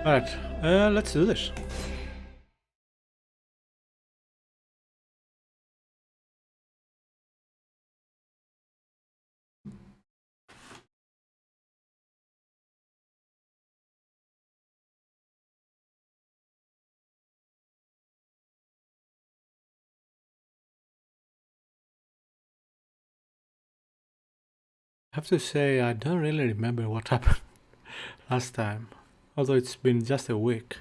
Alright, let's do this. I have to say, I don't really remember what happened last time, although it's been just a week.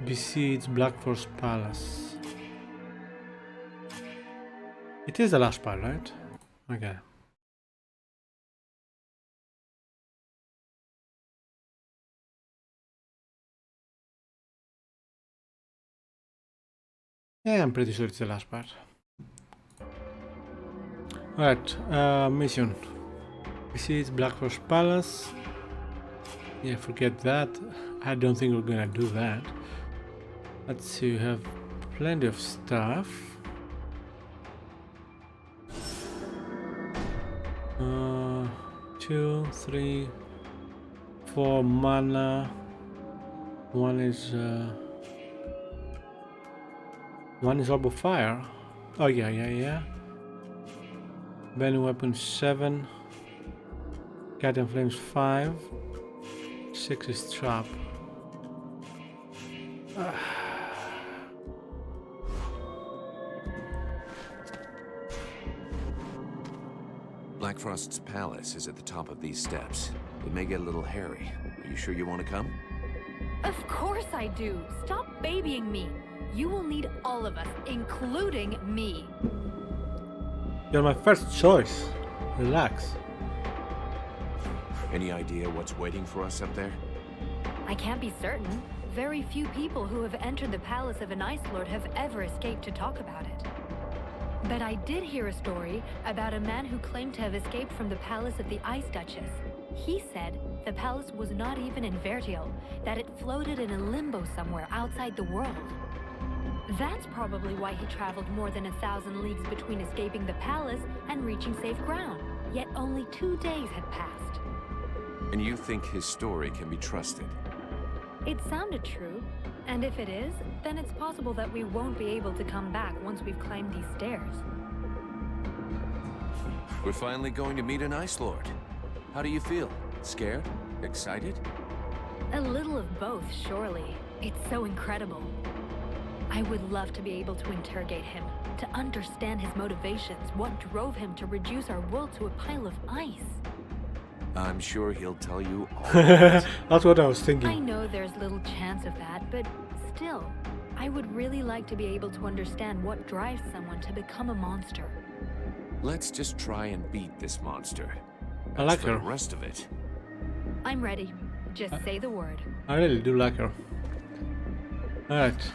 Besiege Black Forest Palace. It is the last part, right? Okay. Yeah, I'm pretty sure it's the last part. Alright, mission. Besiege Black Forest Palace. Yeah, forget that. I don't think we're gonna do that. Let's see, we have plenty of stuff. 2, 3, 4 mana. One is Orb of Fire. Oh yeah. Burning Weapon 7. Guardian Flames 5. 6 is Trap. Blackfrost's palace is at the top of these steps. It may get a little hairy. Are you sure you want to come? Of course I do. Stop babying me. You will need all of us, including me. You're my first choice. Relax. Any idea what's waiting for us up there? I can't be certain. Very few people who have entered the palace of an Ice Lord have ever escaped to talk about it. But I did hear a story about a man who claimed to have escaped from the palace of the Ice Duchess. He said the palace was not even in Vertiel, that it floated in a limbo somewhere outside the world. That's probably why he traveled more than 1,000 leagues between escaping the palace and reaching safe ground. Yet only 2 days had passed. And you think his story can be trusted? It sounded true, and if it is, then it's possible that we won't be able to come back once we've climbed these stairs. We're finally going to meet an Ice Lord. How do you feel? Scared? Excited? A little of both, surely. It's so incredible. I would love to be able to interrogate him, to understand his motivations, what drove him to reduce our world to a pile of ice. I'm sure he'll tell you all about it. That's what I was thinking. I know there's little chance of that, but still, I would really like to be able to understand what drives someone to become a monster. Let's just try and beat this monster. I like As for her. the rest of it. I'm ready. Just say the word. I really do like her. Alright.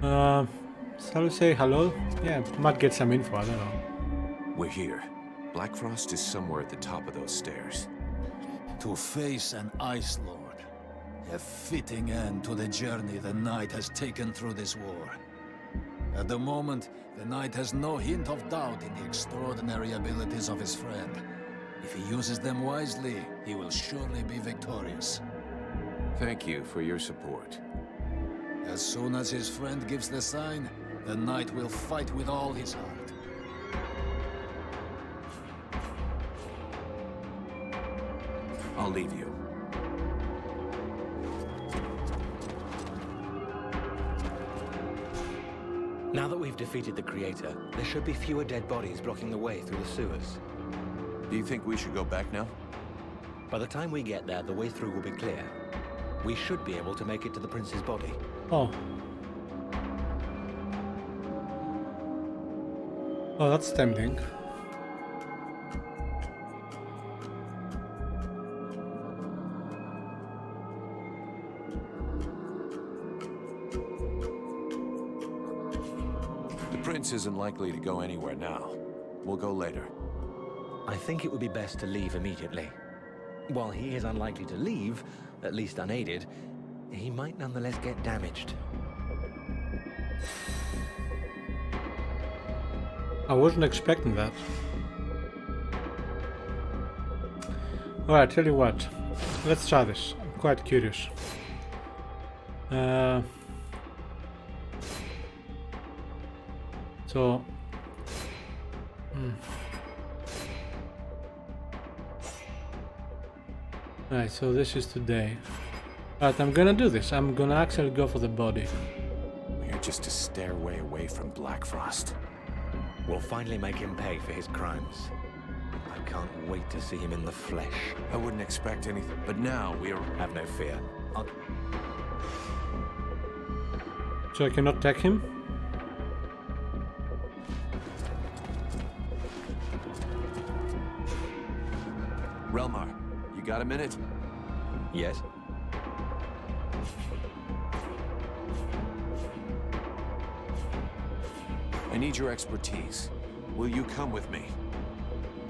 Shall we say hello? Yeah, might get some info, I don't know. We're here. Blackfrost is somewhere at the top of those stairs. To face an Ice Lord. A fitting end to the journey the Knight has taken through this war. At the moment, the Knight has no hint of doubt in the extraordinary abilities of his friend. If he uses them wisely, he will surely be victorious. Thank you for your support. As soon as his friend gives the sign, the Knight will fight with all his heart. I'll leave you. Now that we've defeated the Creator, there should be fewer dead bodies blocking the way through the sewers. Do you think we should go back now? By the time we get there, the way through will be clear. We should be able to make it to the Prince's body. Oh. Oh, that's tempting. The Prince isn't likely to go anywhere now. We'll go later. I think it would be best to leave immediately. While he is unlikely to leave, at least unaided, he might nonetheless get damaged. I wasn't expecting that. Alright, tell you what. Let's try this. I'm quite curious. Right, so this is today. But I'm gonna do this. I'm gonna actually go for the body. We're just a stairway away from Black Frost. We'll finally make him pay for his crimes. I can't wait to see him in the flesh. I wouldn't expect anything, but now we are... Have no fear. So I cannot tag him? Relmar, you got a minute? Yes? I need your expertise. Will you come with me?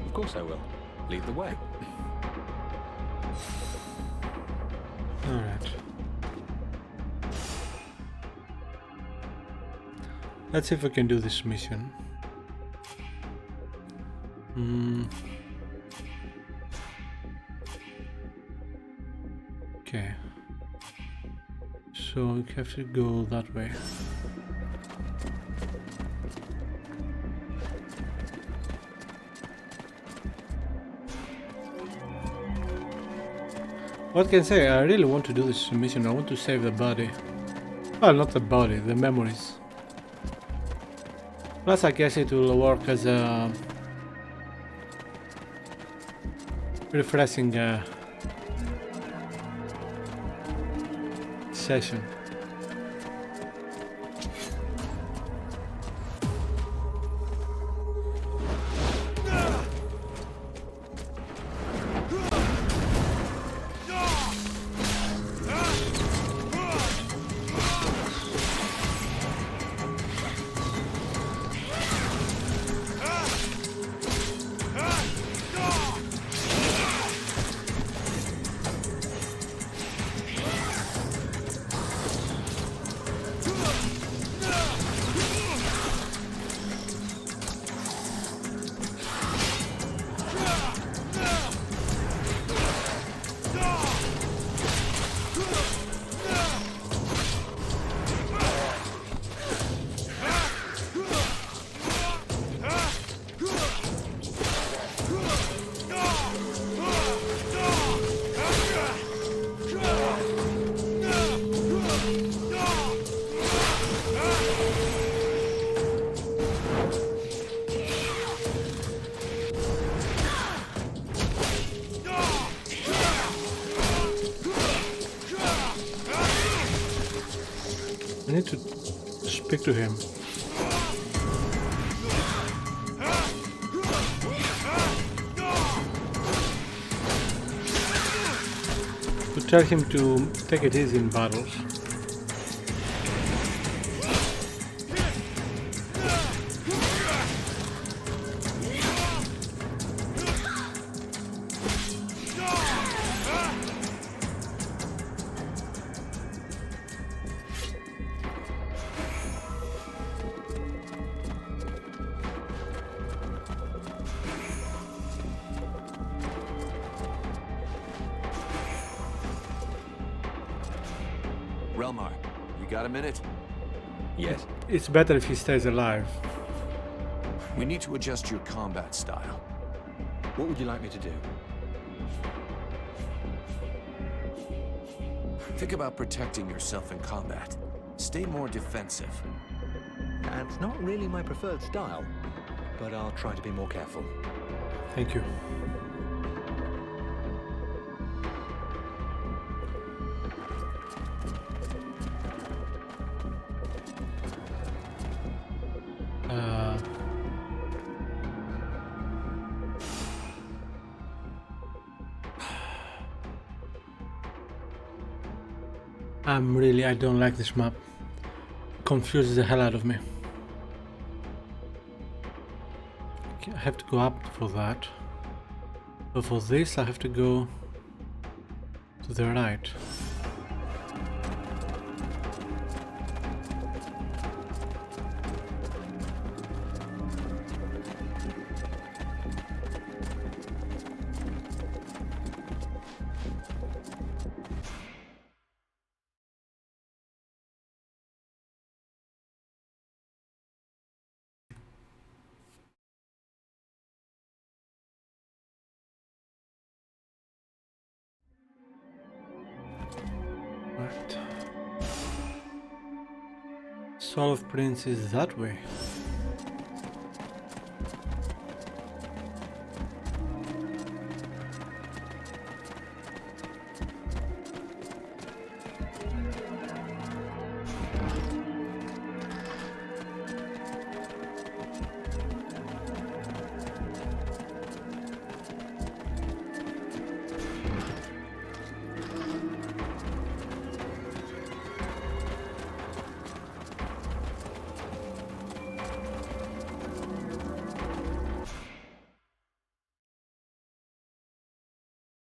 Of course I will. Lead the way. Alright. Let's see if we can do this mission. Okay. So we have to go that way. What can I say? I really want to do this mission. I want to save the body. Well, not the body, the memories. Plus, I guess it will work as a refreshing session. I need to speak to him. To tell him to take it easy in battles. Relmar, you got a minute? Yes? It's better if he stays alive. We need to adjust your combat style. What would you like me to do? Think about protecting yourself in combat. Stay more defensive. That's not really my preferred style, but I'll try to be more careful. Thank you. I don't like this map. Confuses the hell out of me. Okay, I have to go up for that. But for this I have to go to the right. Right. Soul of Prince is that way.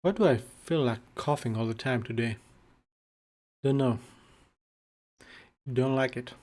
Why do I feel like coughing all the time today? Don't know. Don't like it.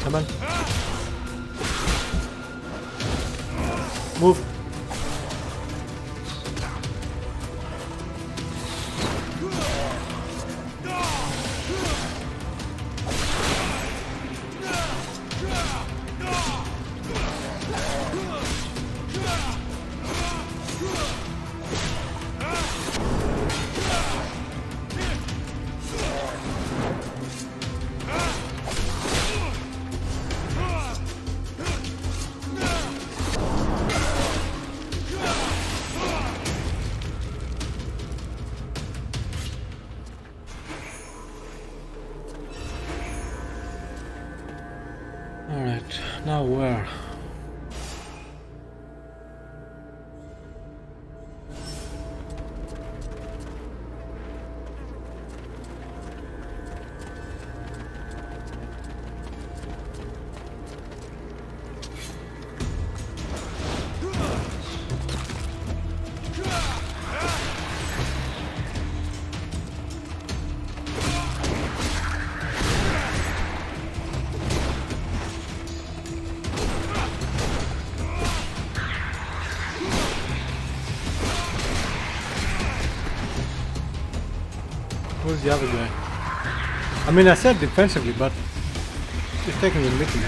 Come on. Move. Alright, now where? Where's the other guy? I mean, I said defensively, but he's taking the mickey.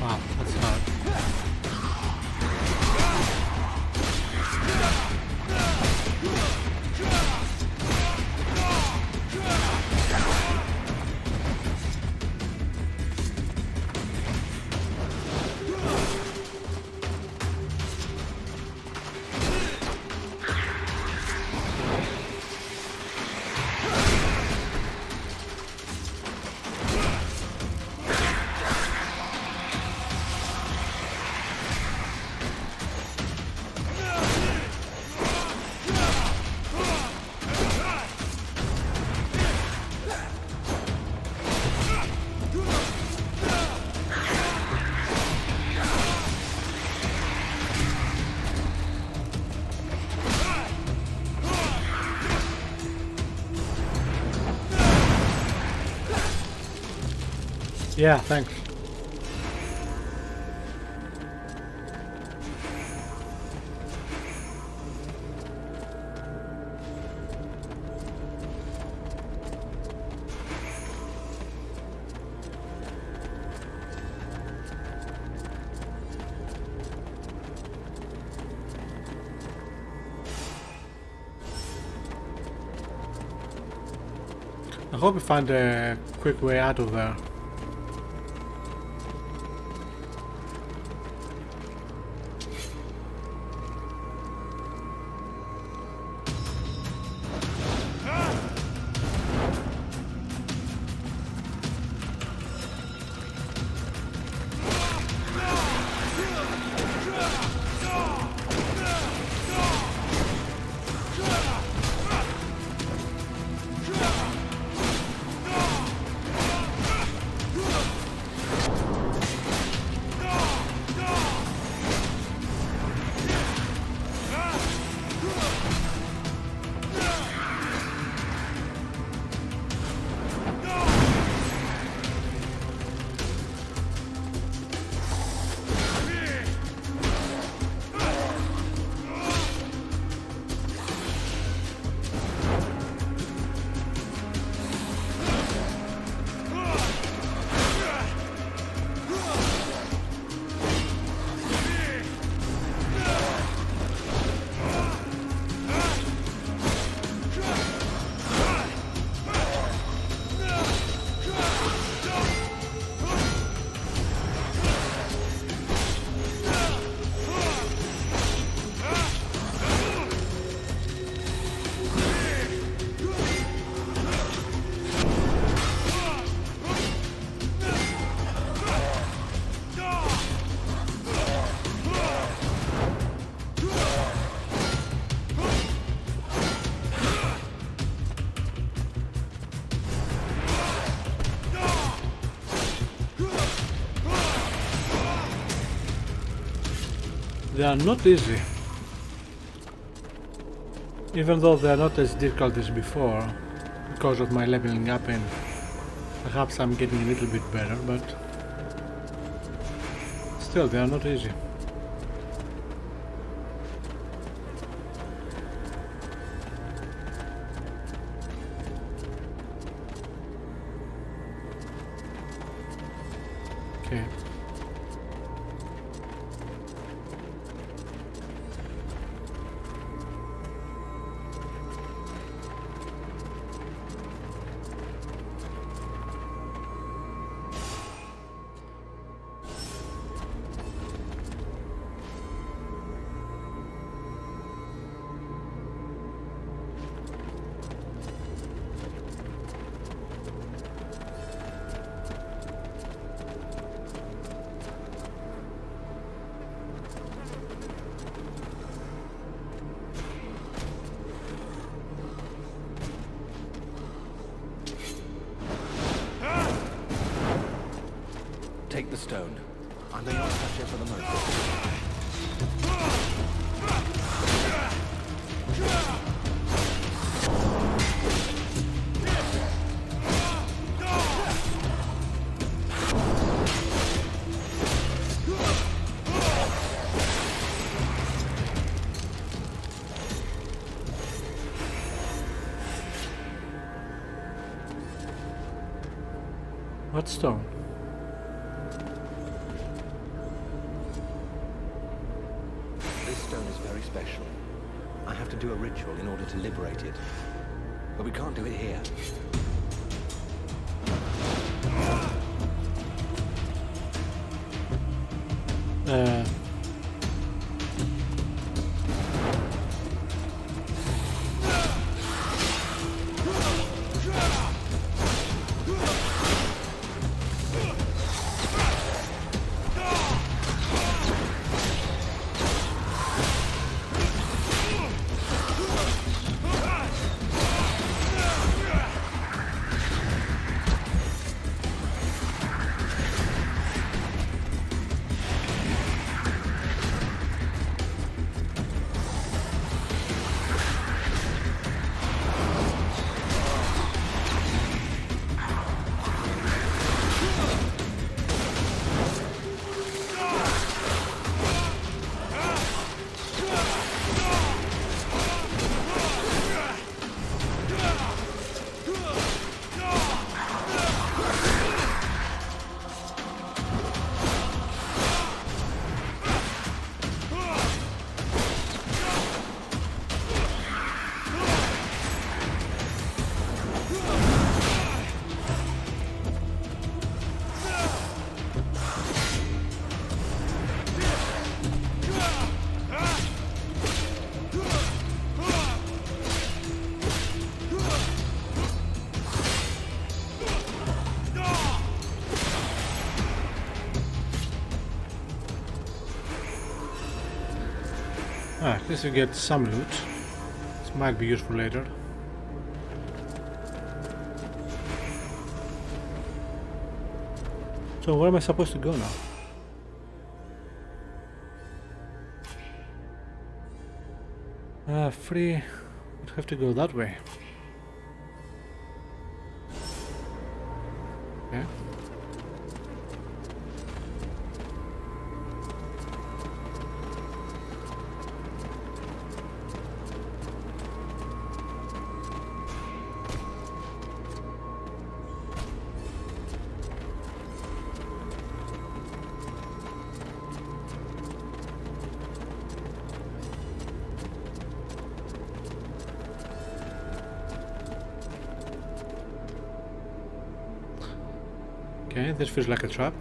Wow, that's hard. Yeah, thanks. hope we find a quick way out of there. They are not easy. Even though they are not as difficult as before, because of my leveling up and perhaps I'm getting a little bit better, but still they are not easy. Okay. Take the stone. I may not touch it for the moment. What stone? This stone is very special. I have to do a ritual in order to liberate it. But we can't do it here. At least we get some loot. This might be useful later. So where am I supposed to go now? Free. Would have to go that way. Okay. Okay, this feels like a trap.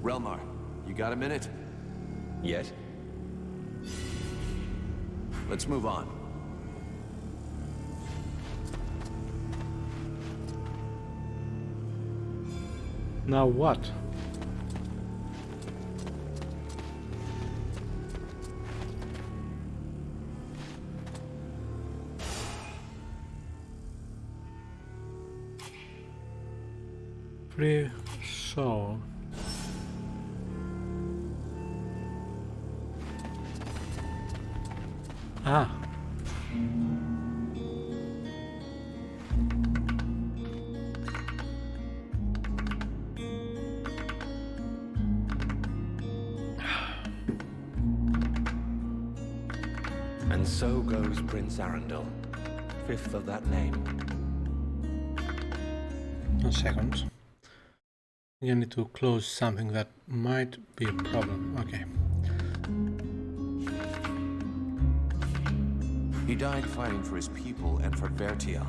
Relmar, you got a minute? Yes? Let's move on. Now what? Free soul. Ah. And so goes Prince Arundel, fifth of that name. 1 second. You need to close something that might be a problem. Okay. He died fighting for his people and for Vertial.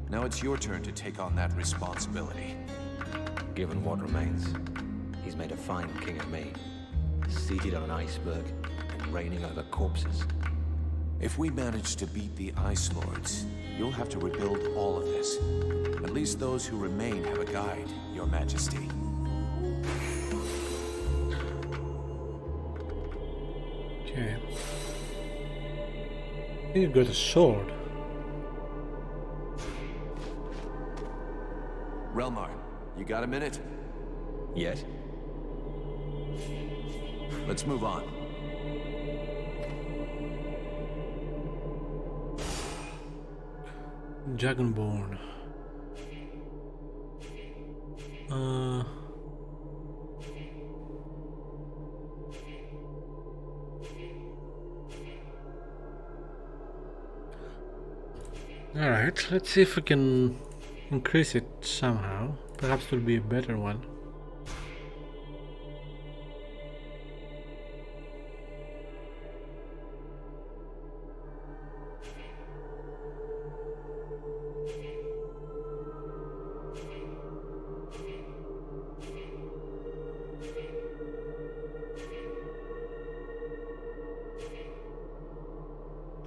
Now it's your turn to take on that responsibility. Given what remains, he's made a fine king of me, seated on an iceberg and reigning over corpses. If we manage to beat the Ice Lords, you'll have to rebuild all of this. At least those who remain have a guide, Your Majesty. Okay. I think you got a sword. Relmar, you got a minute? Yes? Let's move on. Dragonborn. Alright, let's see if we can increase it somehow. Perhaps it will be a better one.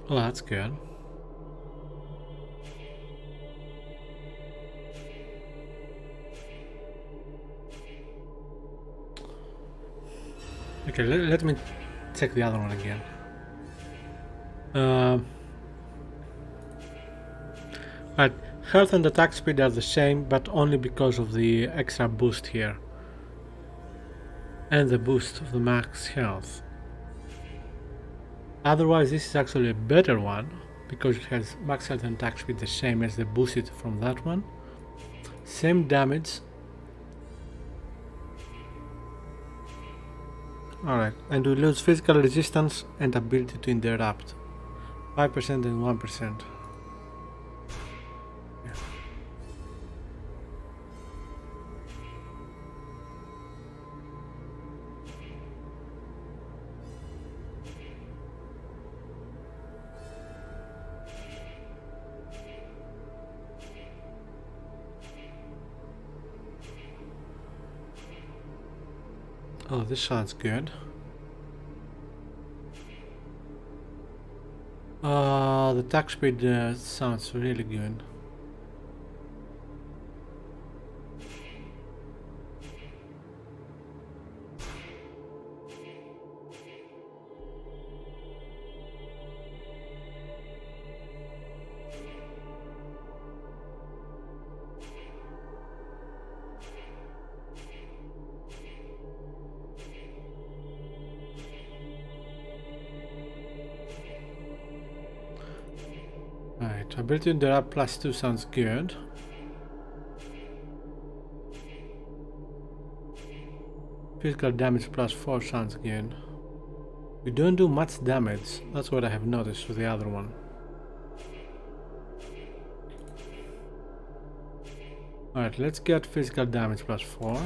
Well, that's good. Okay, let me check the other one again. Right, health and attack speed are the same, but only because of the extra boost here. And the boost of the max health. Otherwise, this is actually a better one, because it has max health and attack speed the same as the boosted from that one. Same damage. Alright, and we lose physical resistance and ability to interrupt. 5% and 1%. Yeah. Oh, this sounds good. The attack speed sounds really good. Right, ability to interrupt +2 sounds good. Physical damage +4 sounds good. We don't do much damage, that's what I have noticed with the other one. Alright, let's get physical damage +4.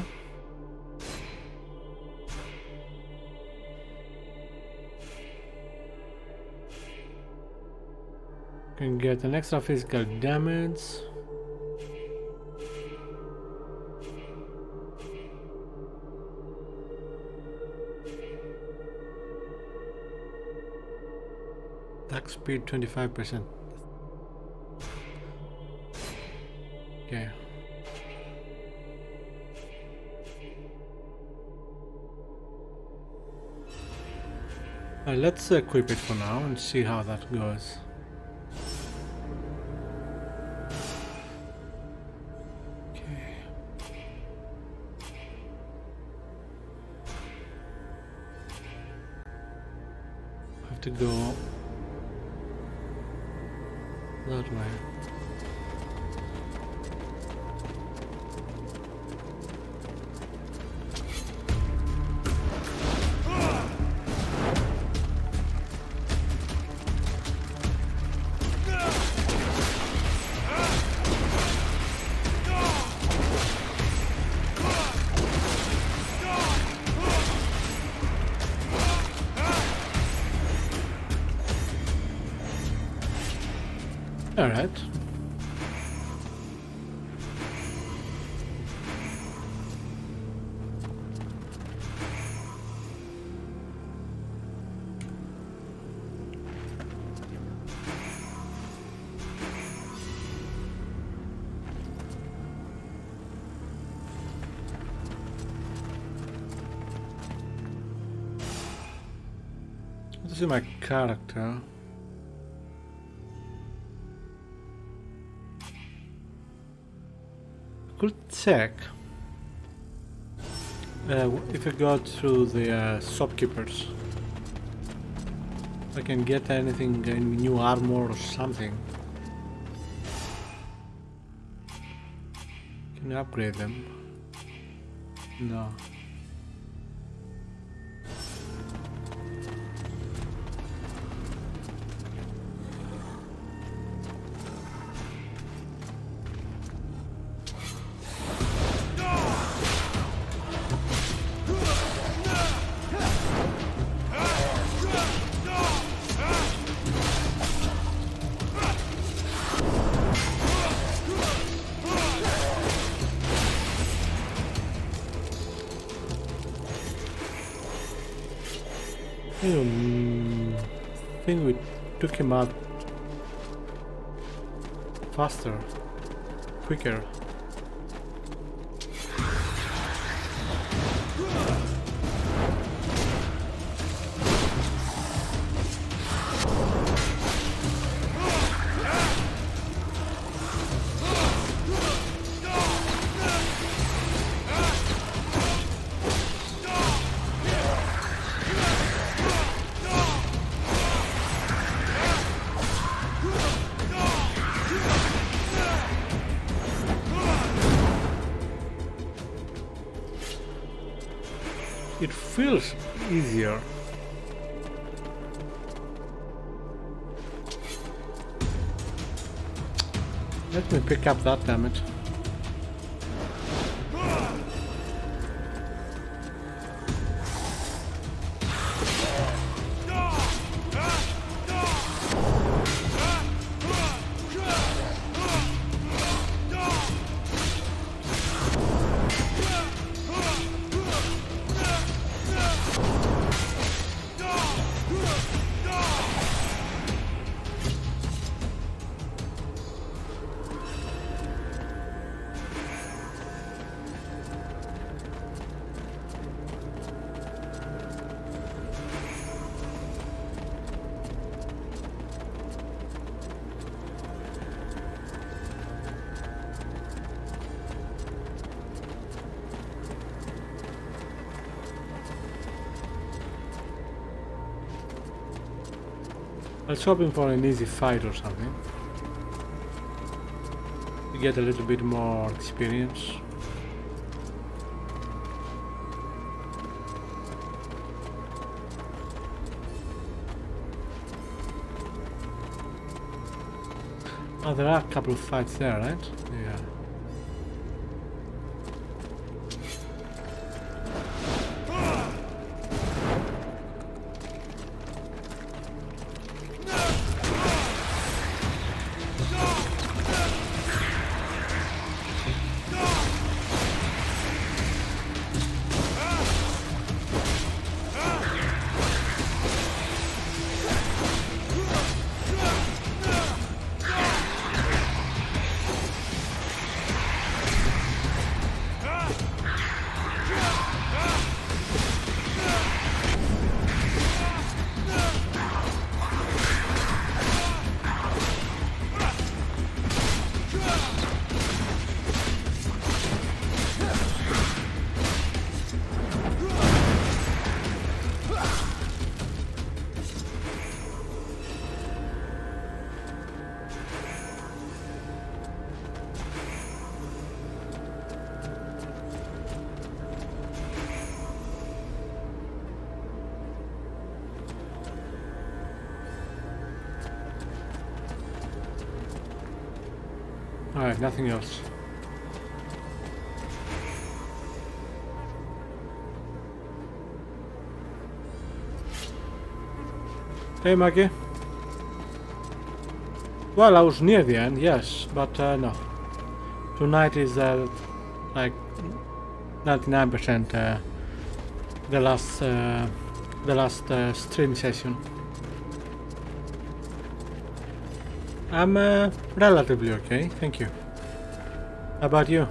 Can get an extra physical damage. Attack speed 25%. Okay. Let's equip it for now and see how that goes. To go that way. All right. This is my character. Could check if I go through the shopkeepers, I can get anything, any new armor or something. Can I upgrade them? No. I think we took him out faster, quicker. it feels easier. Let me pick up that damage. I was hoping for an easy fight or something. To get a little bit more experience. Oh, there are a couple of fights there, right? Yeah. Alright, nothing else. Hey, Maggie. Well, I was near the end, yes, but no. Tonight is like 99% the last stream session. I'm relatively okay, thank you. How about you?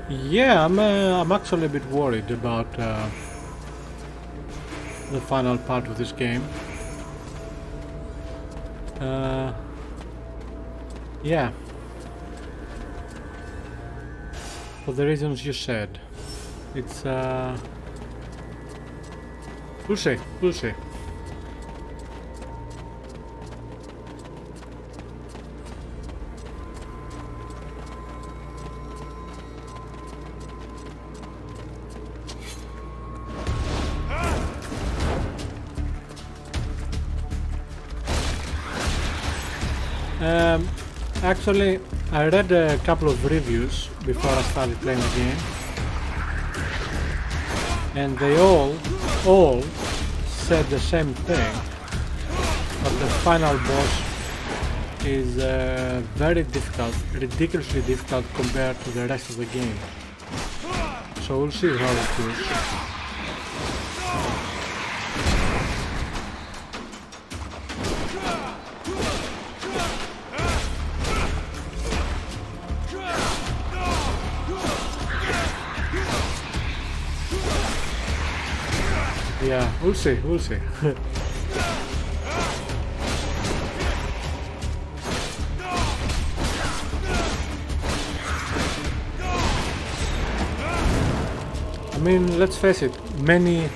Yeah, I'm actually a bit worried about the final part of this game. Yeah, for the reasons you said. It's we'll see, we'll see. Actually, I read a couple of reviews before I started playing the game, and they all said the same thing, but the final boss is very difficult, ridiculously difficult compared to the rest of the game. So we'll see how it goes. Yeah, we'll see, we'll see. I mean, let's face it, many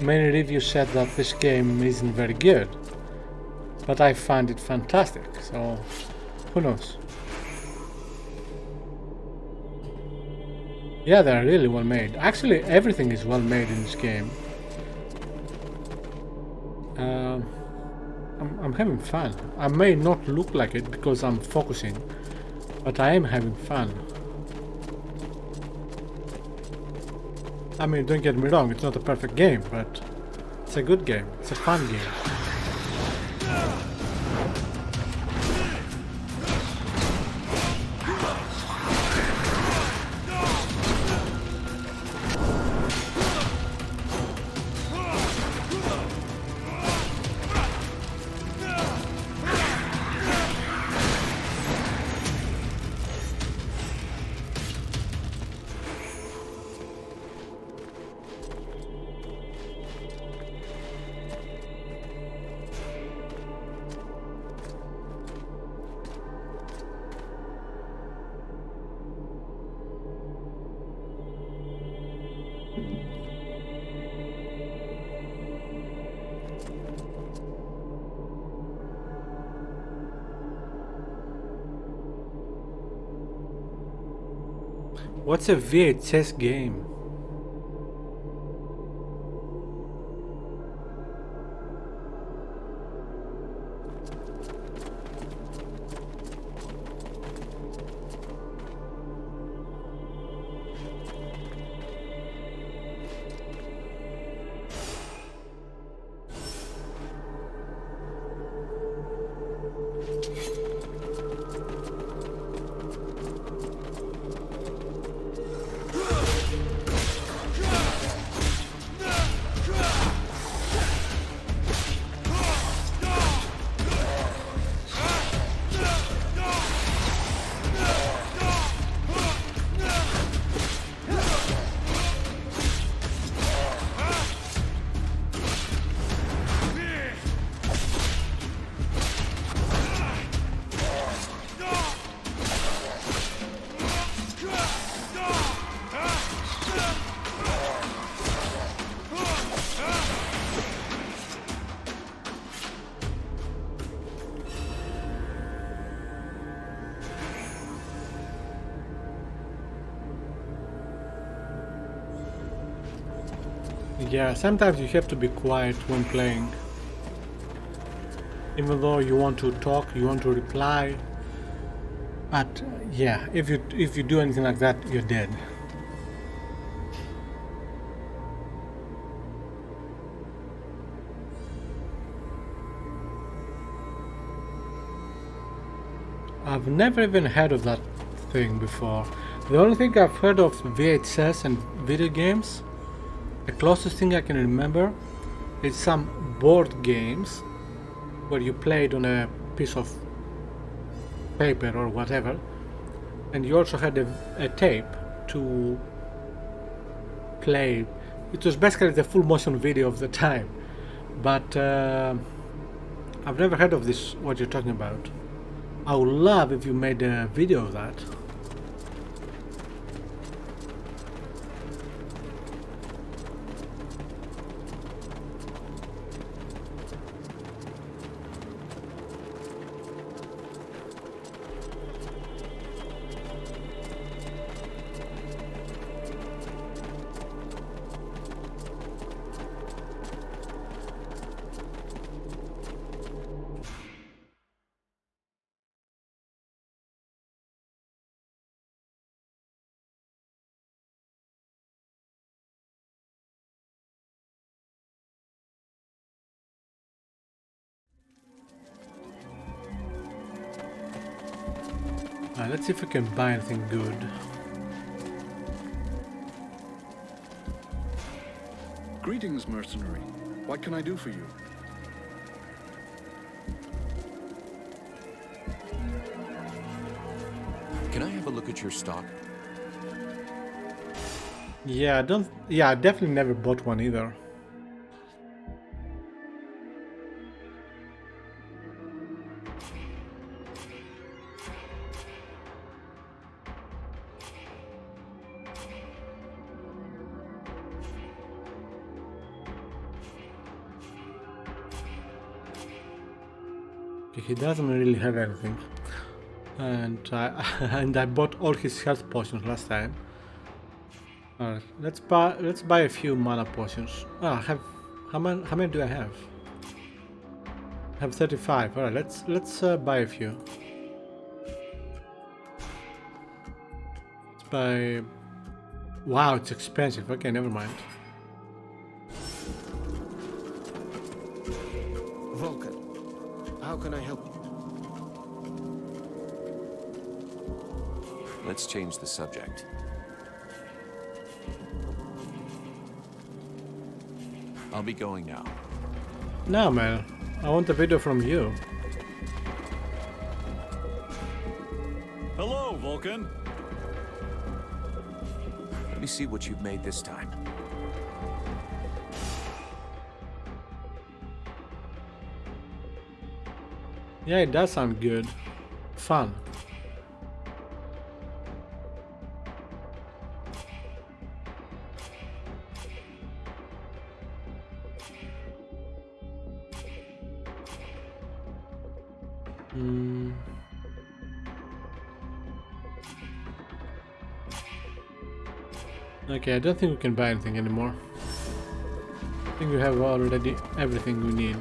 reviews said that this game isn't very good, but I find it fantastic, so who knows. Yeah, they're really well made. Actually, everything is well made in this game. I'm having fun. I may not look like it because I'm focusing, but I am having fun. I mean, don't get me wrong, it's not a perfect game, but it's a good game. It's a fun game. What's a VHS game? Yeah, sometimes you have to be quiet when playing. Even though you want to talk, you want to reply. But yeah, if you do anything like that, you're dead. I've never even heard of that thing before. The only thing I've heard of VHS and video games, the closest thing I can remember is some board games where you played on a piece of paper or whatever, and you also had a tape to play. It was basically the full motion video of the time, but I've never heard of this, what you're talking about. I would love if you made a video of that. Let's see if we can buy anything good. Greetings, mercenary. What can I do for you? Can I have a look at your stock? Yeah, I definitely never bought one either. Okay, he doesn't really have anything. And I bought all his health potions last time. Alright, let's buy a few mana potions. Oh, I have how many do I have? I have 35. Alright, let's buy a few. Let's buy. Wow, it's expensive. Okay, never mind. Vulcan, how can I help you? Let's change the subject. I'll be going now. No, man. I want a video from you. Hello, Vulcan. Let me see what you've made this time. Yeah, it does sound good. Fun. Okay, I don't think we can buy anything anymore. I think we have already everything we need.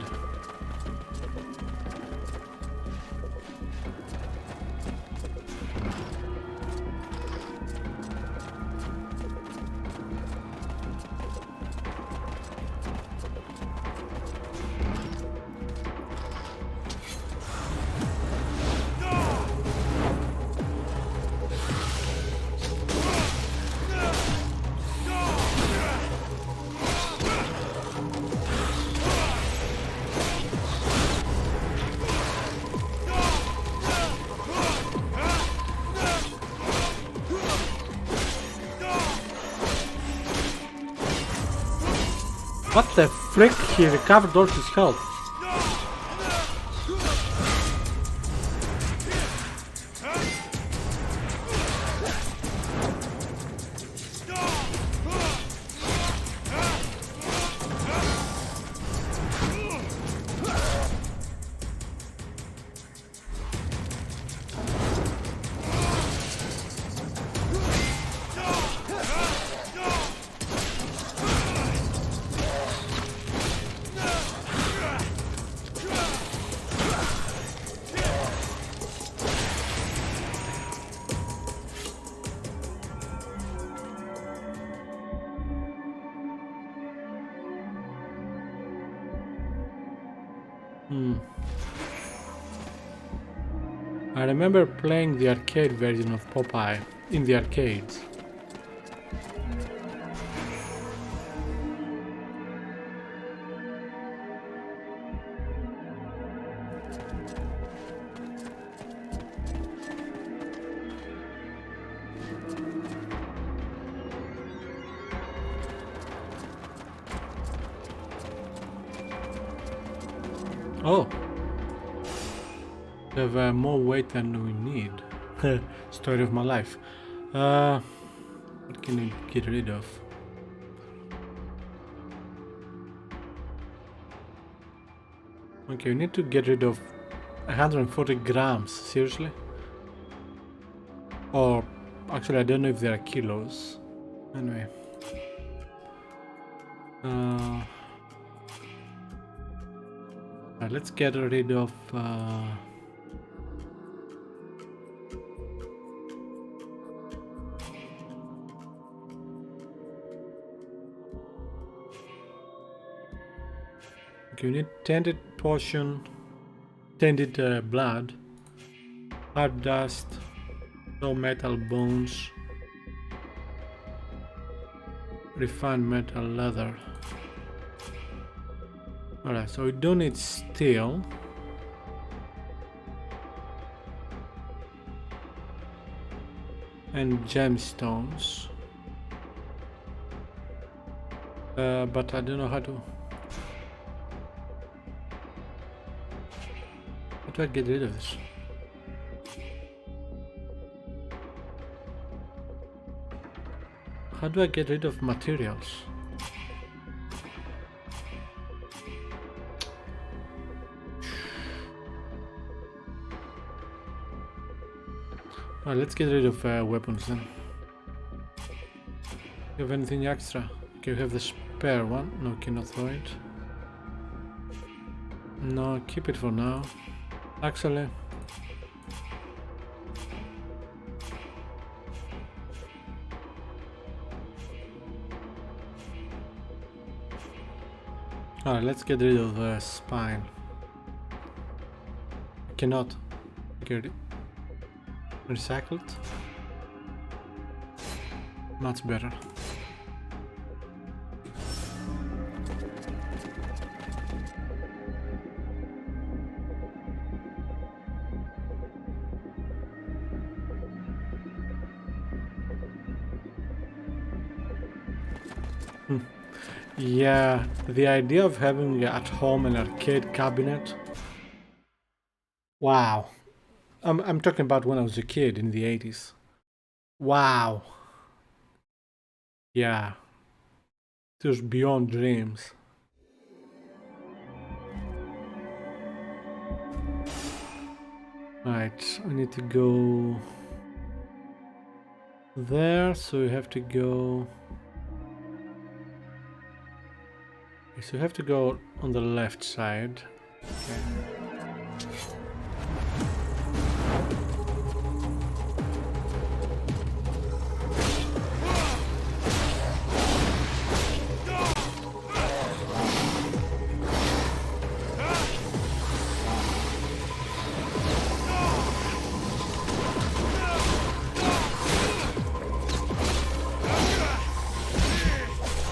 What the frick? He recovered all his health. I remember playing the arcade version of Popeye in the arcades. Oh! We have more weight than we need. Story of my life. What can we get rid of? Okay, we need to get rid of 140 grams. Seriously? Or actually, I don't know if there are kilos. Anyway. Let's get rid of okay, we need tainted potion, tainted blood, hard dust, No metal bones. Refined metal leather. Alright, so we don't need steel. And gemstones. But I don't know how to... How do I get rid of this? How do I get rid of materials? Alright, let's get rid of weapons then. You have anything extra? Okay, we have the spare one. No, cannot throw it. No, keep it for now. Actually, alright, let's get rid of the spine. I cannot get it recycled. Much better. Yeah, the idea of having at home an arcade cabinet. Wow. I'm talking about when I was a kid in the 80s. Wow. Yeah. It was beyond dreams. Right, I need to go there, so we have to go... So you have to go on the left side. Okay.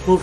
Move.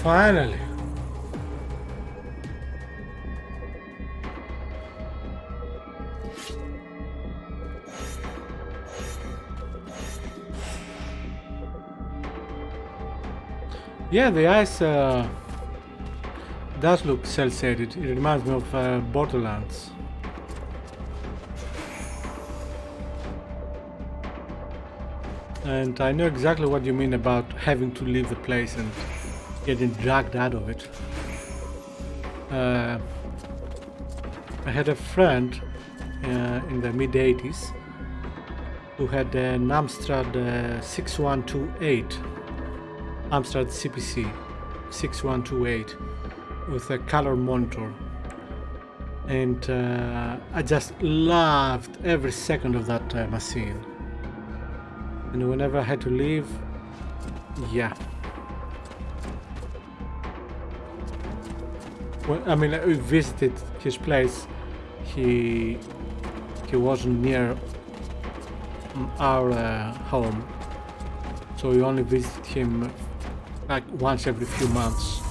Finally. Yeah, the ice does look cel-shaded. It reminds me of Borderlands. And I know exactly what you mean about having to leave the place and getting dragged out of it. I had a friend in the mid-80s who had an Amstrad 6128, Amstrad CPC 6128 with a color monitor, and I just loved every second of that machine. And whenever I had to leave, yeah. Well, I mean, we visited his place. He wasn't near our home, so we only visited him like once every few months.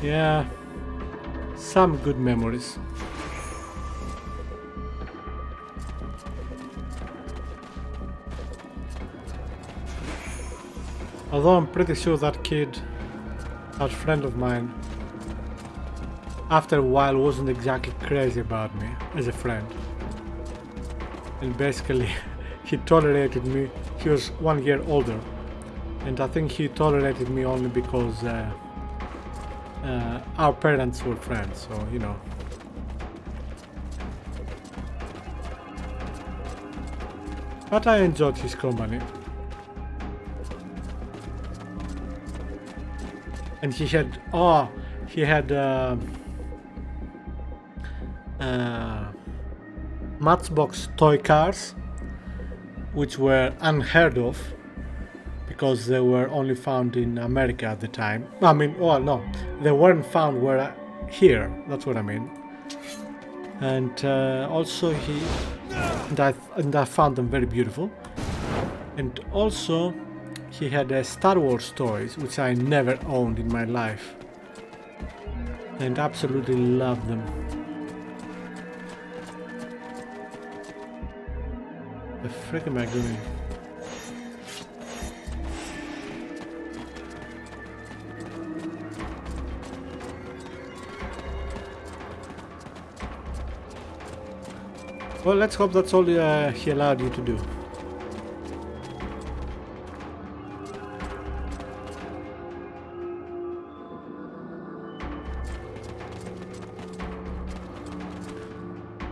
Yeah, some good memories. Although I'm pretty sure that kid, that friend of mine, after a while wasn't exactly crazy about me as a friend. And basically, he tolerated me. He was 1 year older, and I think he tolerated me only because our parents were friends, so you know. But I enjoyed his company. And he had Matchbox toy cars, which were unheard of because they were only found in America at the time. I mean, oh no, they weren't found here, that's what I mean. And also I found them very beautiful. And also he had Star Wars toys, which I never owned in my life, and absolutely loved them. The frick am I doing? Well, let's hope that's all he allowed you to do.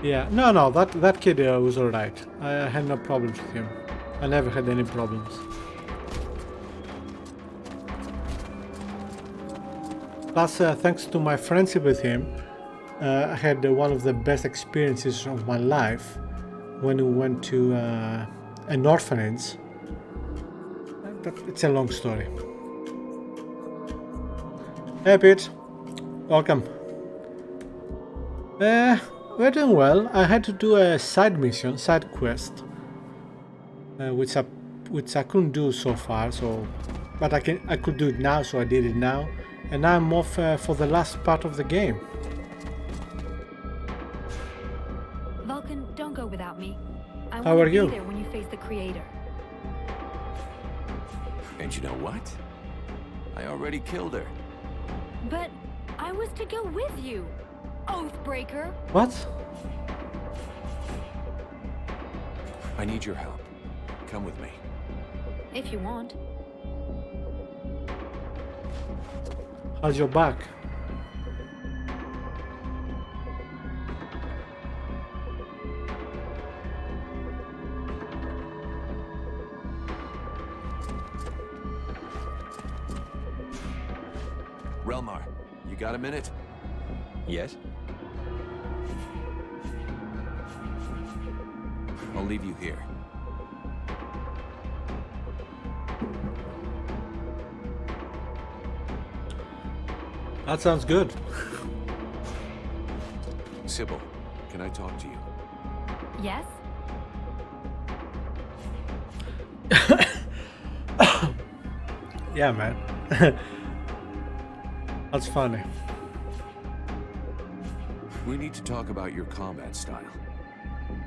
Yeah, no, that kid was alright. I had no problems with him. I never had any problems. Plus, thanks to my friendship with him, I had one of the best experiences of my life when we went to an orphanage. But it's a long story. Hey Pete, welcome. We're doing well. I had to do a side mission, side quest, which I couldn't do so far. But I could do it now, so I did it now, and now I'm off for the last part of the game. Vulcan, don't go without me. I How want are to you? be there when you face the Creator. And you know what? I already killed her. But I was to go with you, Oathbreaker. What? I need your help. Come with me. If you want. How's your back? Relmar, you got a minute? Yes? I'll leave you here. That sounds good. Sybil, can I talk to you? Yes? Yeah, man. That's funny. We need to talk about your combat style.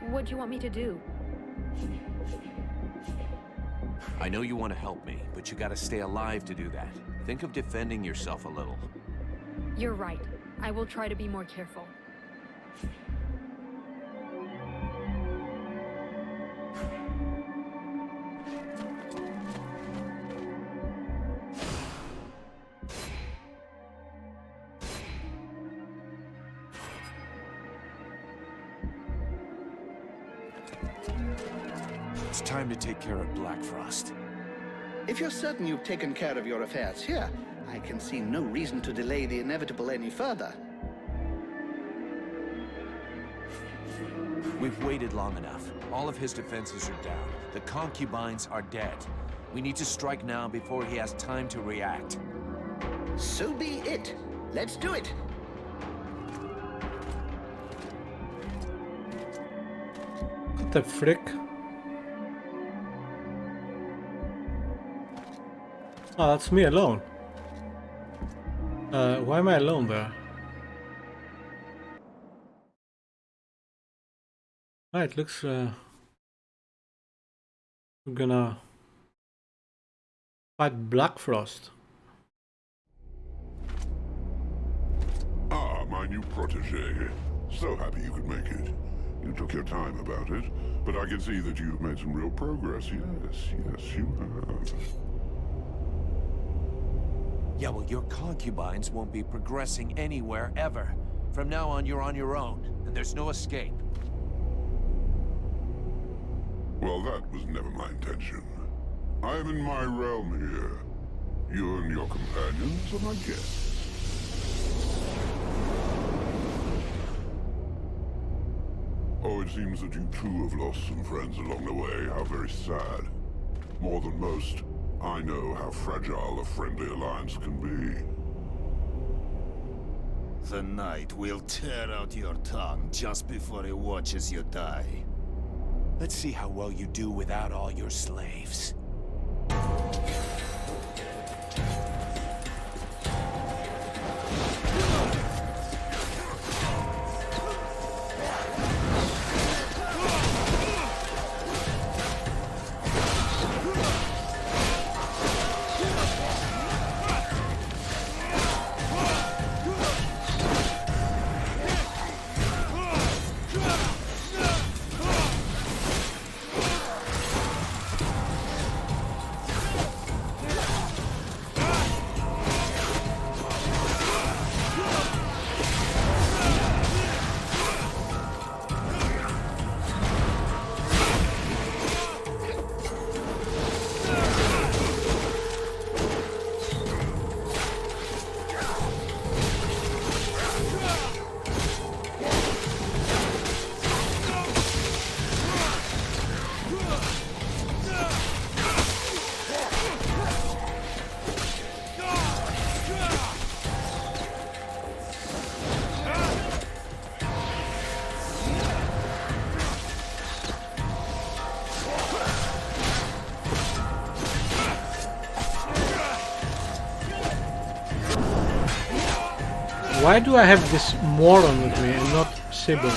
What do you want me to do? I know you want to help me, but you gotta stay alive to do that. Think of defending yourself a little. You're right. I will try to be more careful. It's time to take care of Blackfrost. If you're certain you've taken care of your affairs here, I can see no reason to delay the inevitable any further. We've waited long enough. All of his defenses are down. The concubines are dead. We need to strike now before he has time to react. So be it. Let's do it. What the frick? Oh, that's me alone. Why am I alone there? Right, looks we're gonna fight Blackfrost. Ah, my new protege. So happy you could make it. You took your time about it, but I can see that you've made some real progress. Yes, you have. Yeah, well, your concubines won't be progressing anywhere ever. From now on, you're on your own, and there's no escape. Well, that was never my intention. I am in my realm here. You and your companions are my guests. Oh, it seems that you too have lost some friends along the way. How very sad. More than most, I know how fragile a friendly alliance can be. The Knight will tear out your tongue just before he watches you die. Let's see how well you do without all your slaves. Why do I have this moron with me and not Sybil?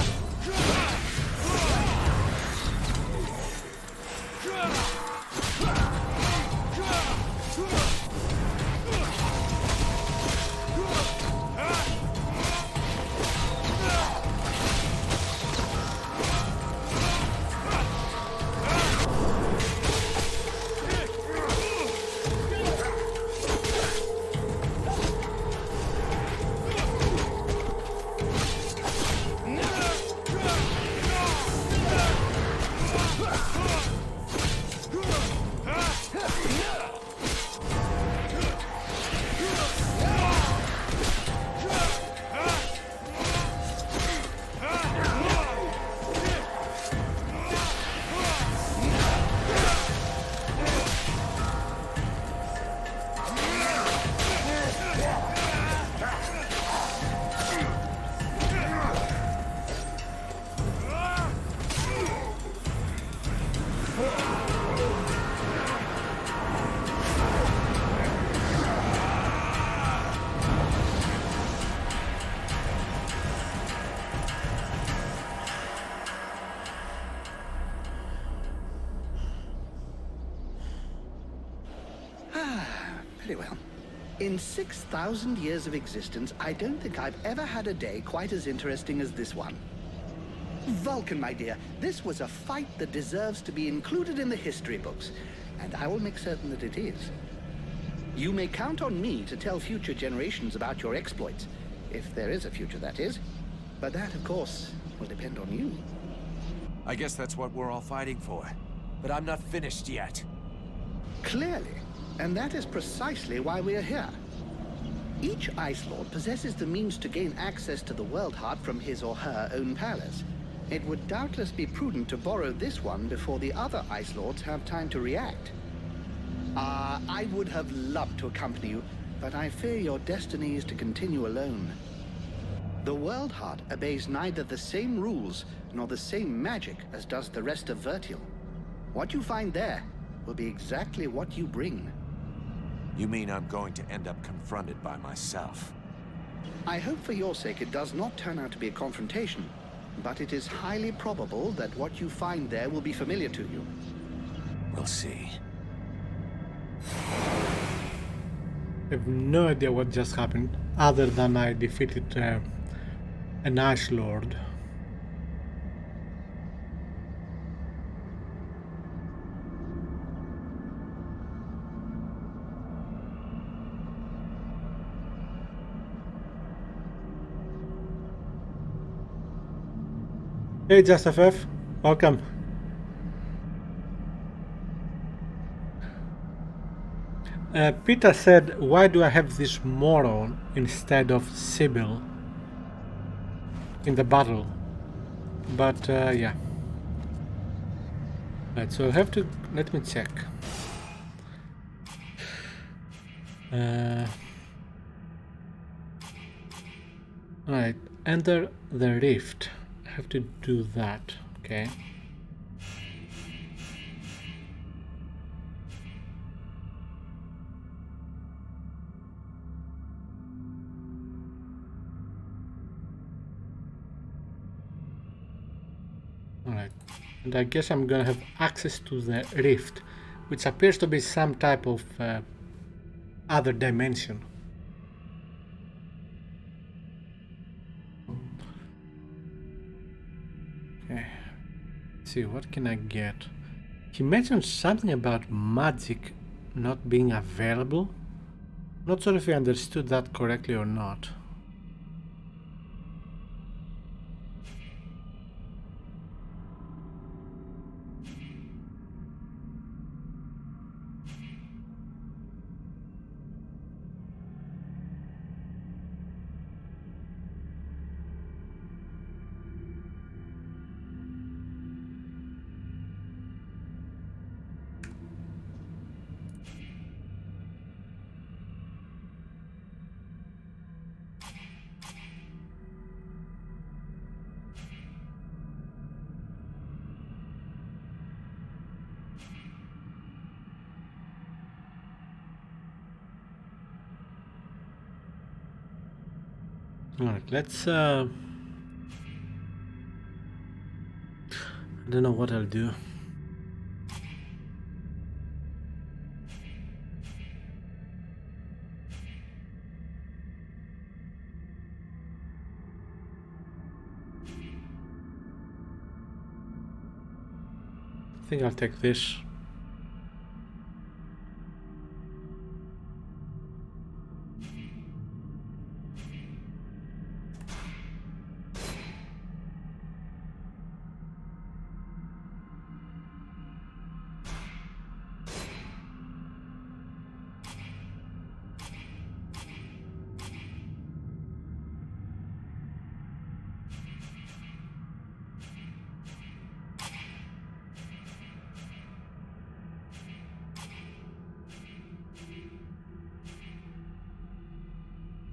Very well. In 6,000 years of existence, I don't think I've ever had a day quite as interesting as this one. Vulcan, my dear, this was a fight that deserves to be included in the history books, and I will make certain that it is. You may count on me to tell future generations about your exploits, if there is a future, that is. But that, of course, will depend on you. I guess that's what we're all fighting for. But I'm not finished yet. Clearly. And that is precisely why we are here. Each Ice Lord possesses the means to gain access to the World Heart from his or her own palace. It would doubtless be prudent to borrow this one before the other Ice Lords have time to react. I would have loved to accompany you, but I fear your destiny is to continue alone. The World Heart obeys neither the same rules nor the same magic as does the rest of Vertial. What you find there will be exactly what you bring. You mean I'm going to end up confronted by myself? I hope for your sake it does not turn out to be a confrontation, but it is highly probable that what you find there will be familiar to you. We'll see. I have no idea what just happened, other than I defeated an Ice Lord. Hey, Just FF, welcome. Peter said, why do I have this moron instead of Sybil in the battle? But yeah. Right, so I have to, let me check. Alright, enter the rift. I have to do that, okay. Alright, and I guess I'm gonna have access to the rift, which appears to be some type of other dimension. Okay, let's see, what can I get? He mentioned something about magic not being available. Not sure if I understood that correctly or not. Alright, let's I don't know what I'll do. I think I'll take this.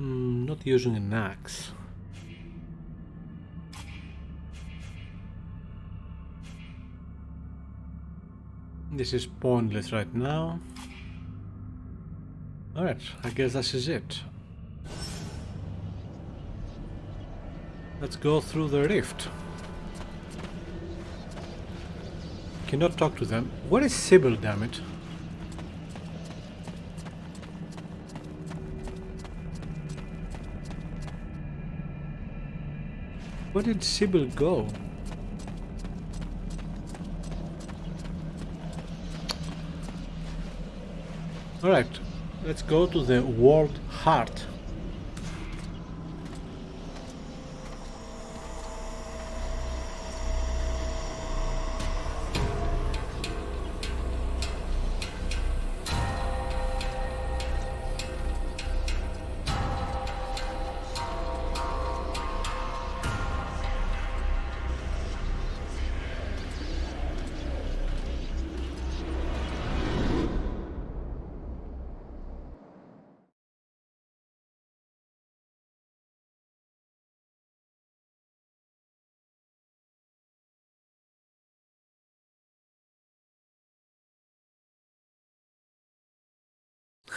Not using an axe. This is pointless right now. Alright, I guess this is it. Let's go through the rift. Cannot talk to them. What is Sybil, damn it? Where did Sybil go? Alright, let's go to the world heart.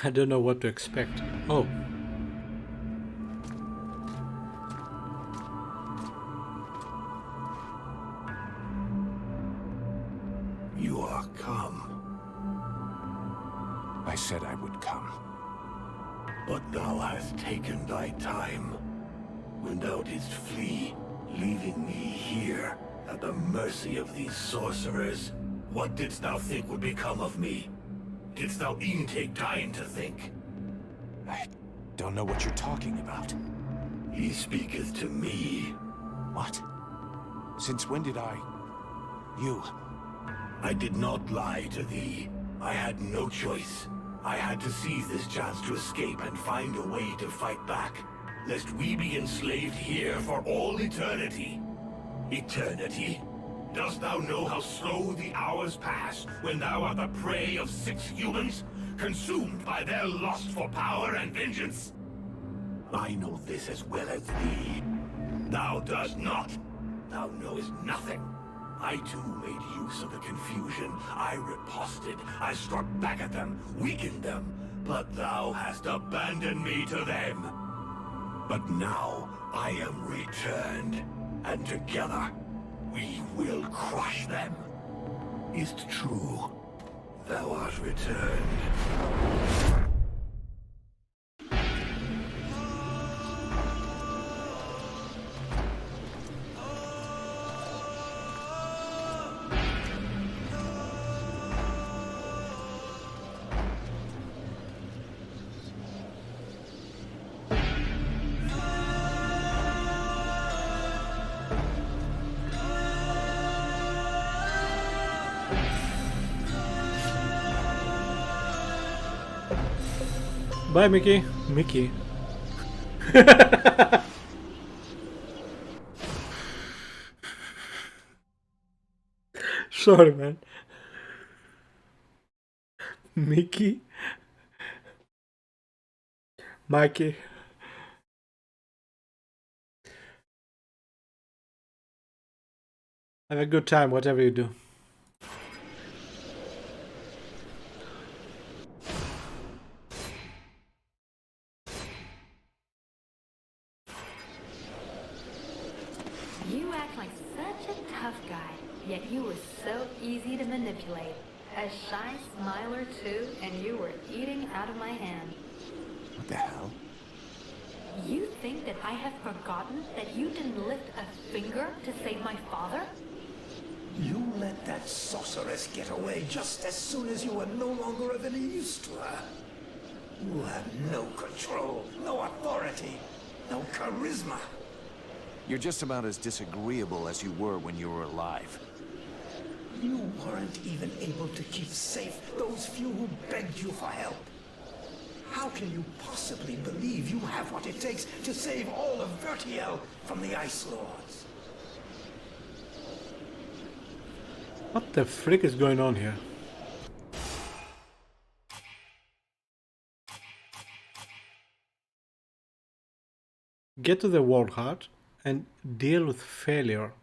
I don't know what to expect. Oh. You are come, I said I would come. but thou hast taken thy time. When thou didst flee, leaving me here, at the mercy of these sorcerers, what didst thou think would become of me? Didst thou e'en take time to think? I don't know what you're talking about. He speaketh to me. What? Since when did I... You... I did not lie to thee. I had no choice. I had to seize this chance to escape and find a way to fight back, lest we be enslaved here for all eternity. Eternity? Dost thou know how slow the hours pass when thou art the prey of 6 humans, consumed by their lust for power and vengeance? I know this as well as thee. Thou dost not. Thou knowest nothing. I too made use of the confusion. I riposted. I struck back at them, weakened them. But thou hast abandoned me to them. But now I am returned, and together we will crush them. Is't true? Thou art returned. Bye, Mickey. Mickey. Sorry, man. Mickey. Mikey. Have a good time, whatever you do. easy to manipulate. A shy smile or two, and you were eating out of my hand. What the hell? You think that I have forgotten that you didn't lift a finger to save my father? You let that sorceress get away just as soon as you were no longer of any use to her. You have no control, no authority, no charisma. You're just about as disagreeable as you were when you were alive. You weren't even able to keep safe those few who begged you for help. How can you possibly believe you have what it takes to save all of Vertiel from the Ice Lords? What the frick is going on here? Get to the World Heart and deal with failure.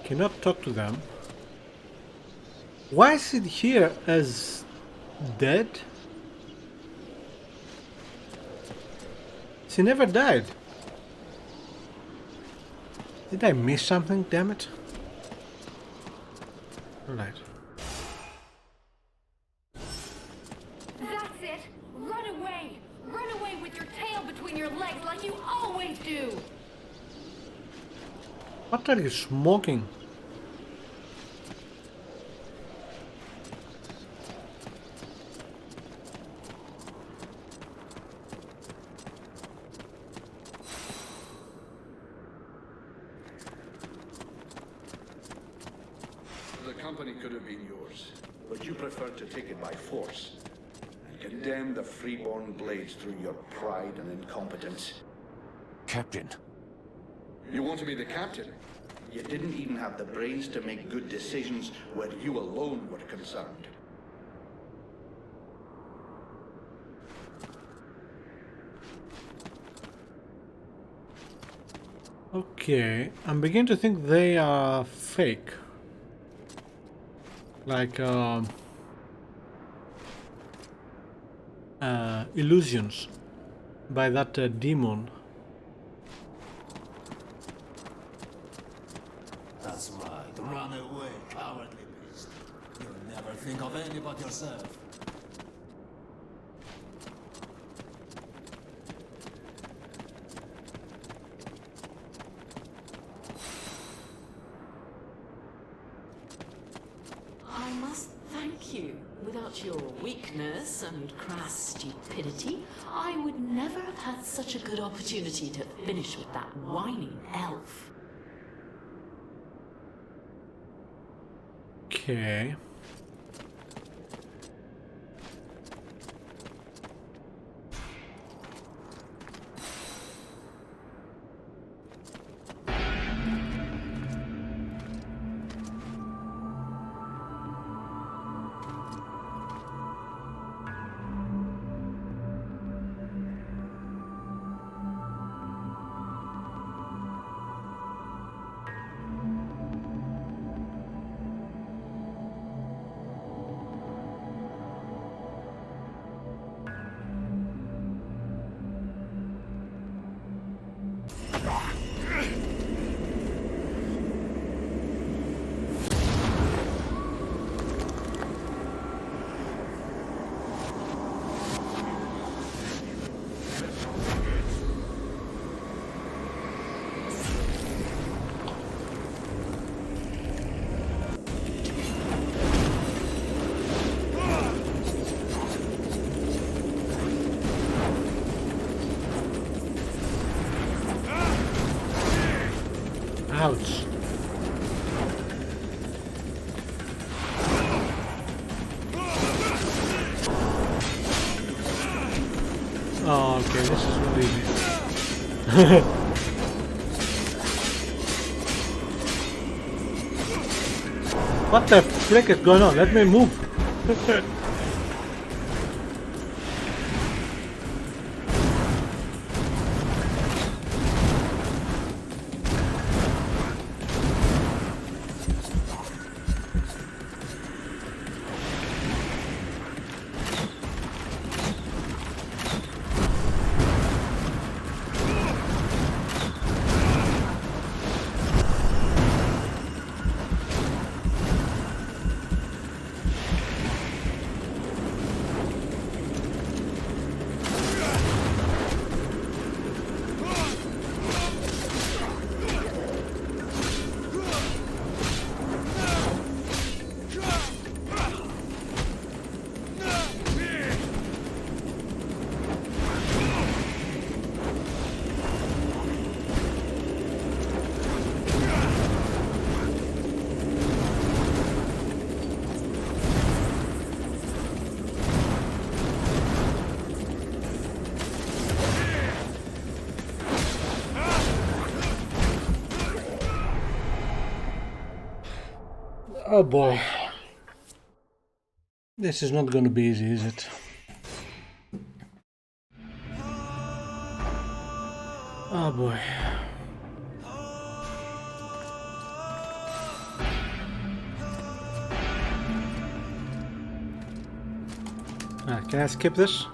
Cannot talk to them. Why is it here as dead? She never died. Did I miss something, damn it? Alright. That's it! Run away! Run away with your tail between your legs like you always do! What are you smoking? The company could have been yours, but you preferred to take it by force and condemn the freeborn blades through your pride and incompetence. Captain. You want to be the captain? You didn't even have the brains to make good decisions where you alone were concerned. Okay, I'm beginning to think they are fake. Like illusions by that demon. That's right. Run away, cowardly beast. You'll never think of any but yourself. I must thank you. Without your weakness and crass stupidity, I would never have had such a good opportunity to finish with that whining elf. Okay. Ouch. Oh, okay, this is really easy. What the frick is going on? Let me move. Oh boy. This is not going to be easy, is it? Oh boy. Can I skip this?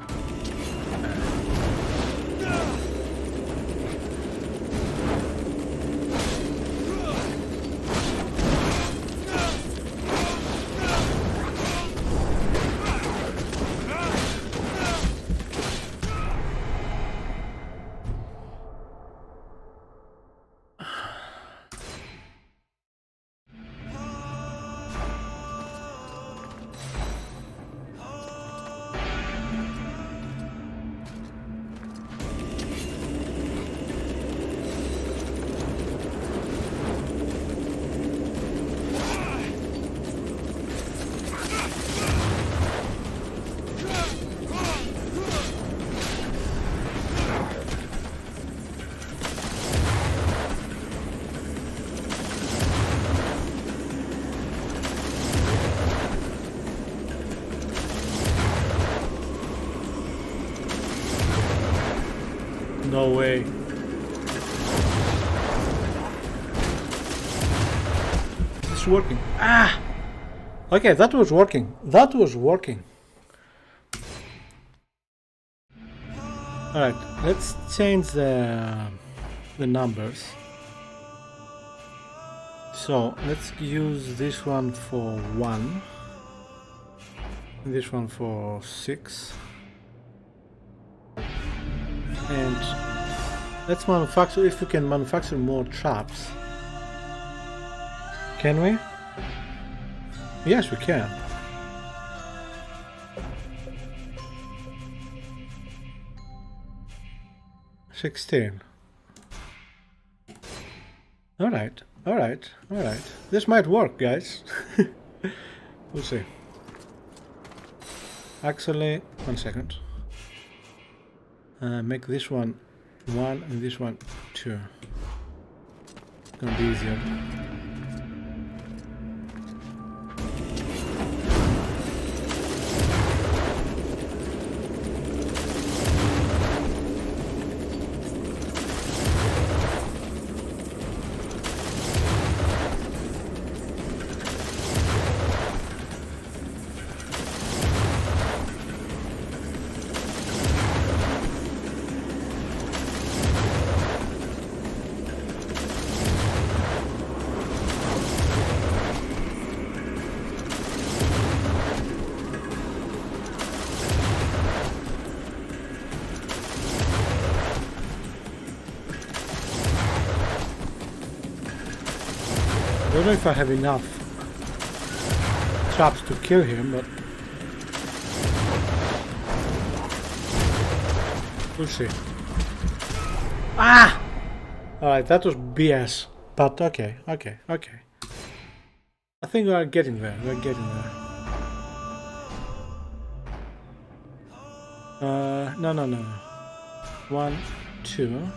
No way. It's working. Ah! Okay, that was working. That was working. Alright, let's change the numbers. So, let's use this one for 1. And this one for 6. And let's manufacture, if we can manufacture more traps. Can we? Yes, we can. $16. Alright, alright, alright. This might work, guys. We'll see. Actually, 1 second. Make this one 1 and this one 2. It's gonna be easier. I don't know if I have enough traps to kill him, but we'll see. Ah! Alright, that was BS, but okay. I think we are getting there, No. 1, 2.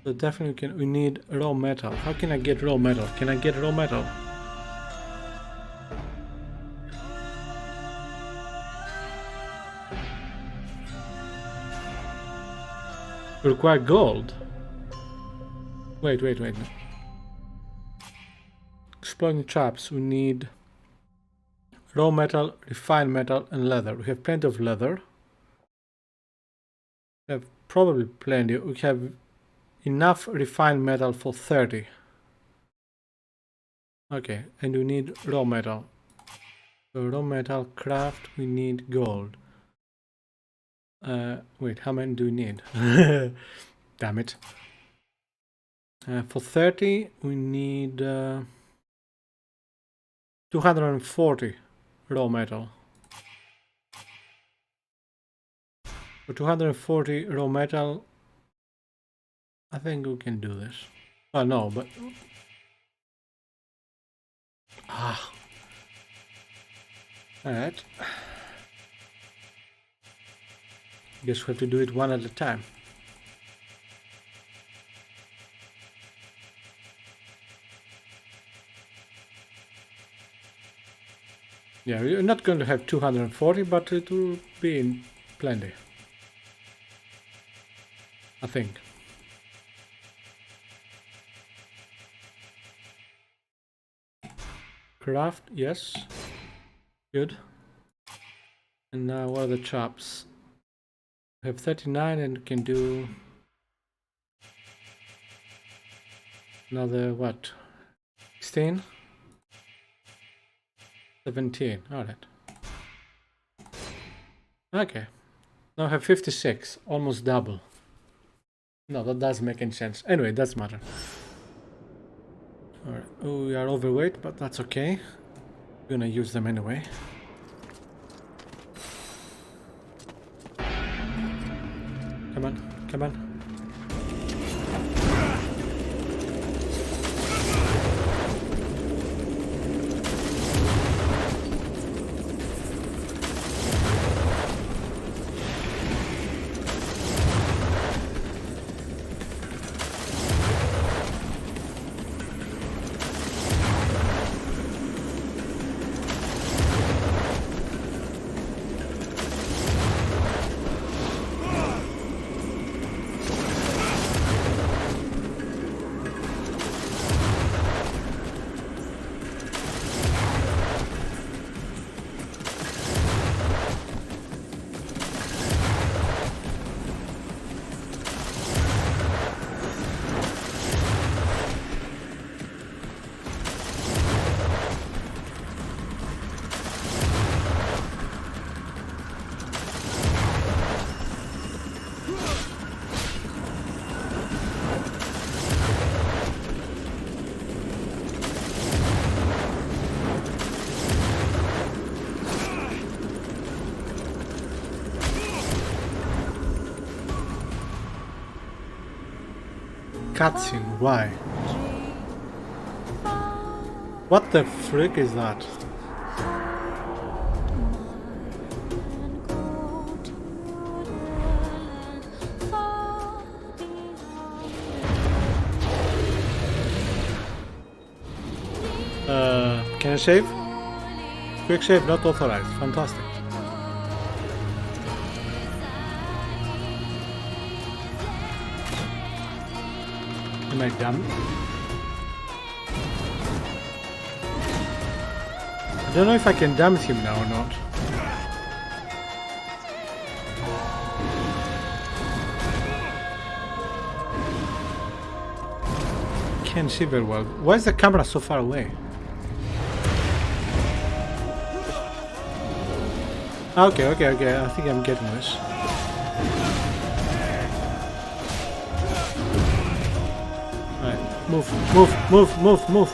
So definitely we need raw metal. How can I get raw metal? Can I get raw metal? We require gold. Wait. Exploring traps, we need raw metal, refined metal, and leather. We have plenty of leather. We have probably plenty. We have enough refined metal for 30. Okay, and we need raw metal. So raw metal craft, we need gold. Wait, how many do we need? Damn it. For 30, we need 240 raw metal. For 240 raw metal, I think we can do this. Oh no, but alright. Guess we have to do it one at a time. Yeah, we're not going to have 240, but it will be in plenty. I think. Craft, yes. Good. And now what are the chops? We have 39 and can do another what? 16? 17, alright. Okay. Now I have 56, almost double. No, that doesn't make any sense. Anyway, it doesn't matter. Alright, oh, we are overweight, but that's okay. We're gonna use them anyway. Come on, come on. Cutscene, why? What the frick is that? Can I save? Quick save not authorized. Fantastic. Am I dumb? I don't know if I can damage him now or not. Can't see very well. Why is the camera so far away? Okay. I think I'm getting this. Alright, move. Move.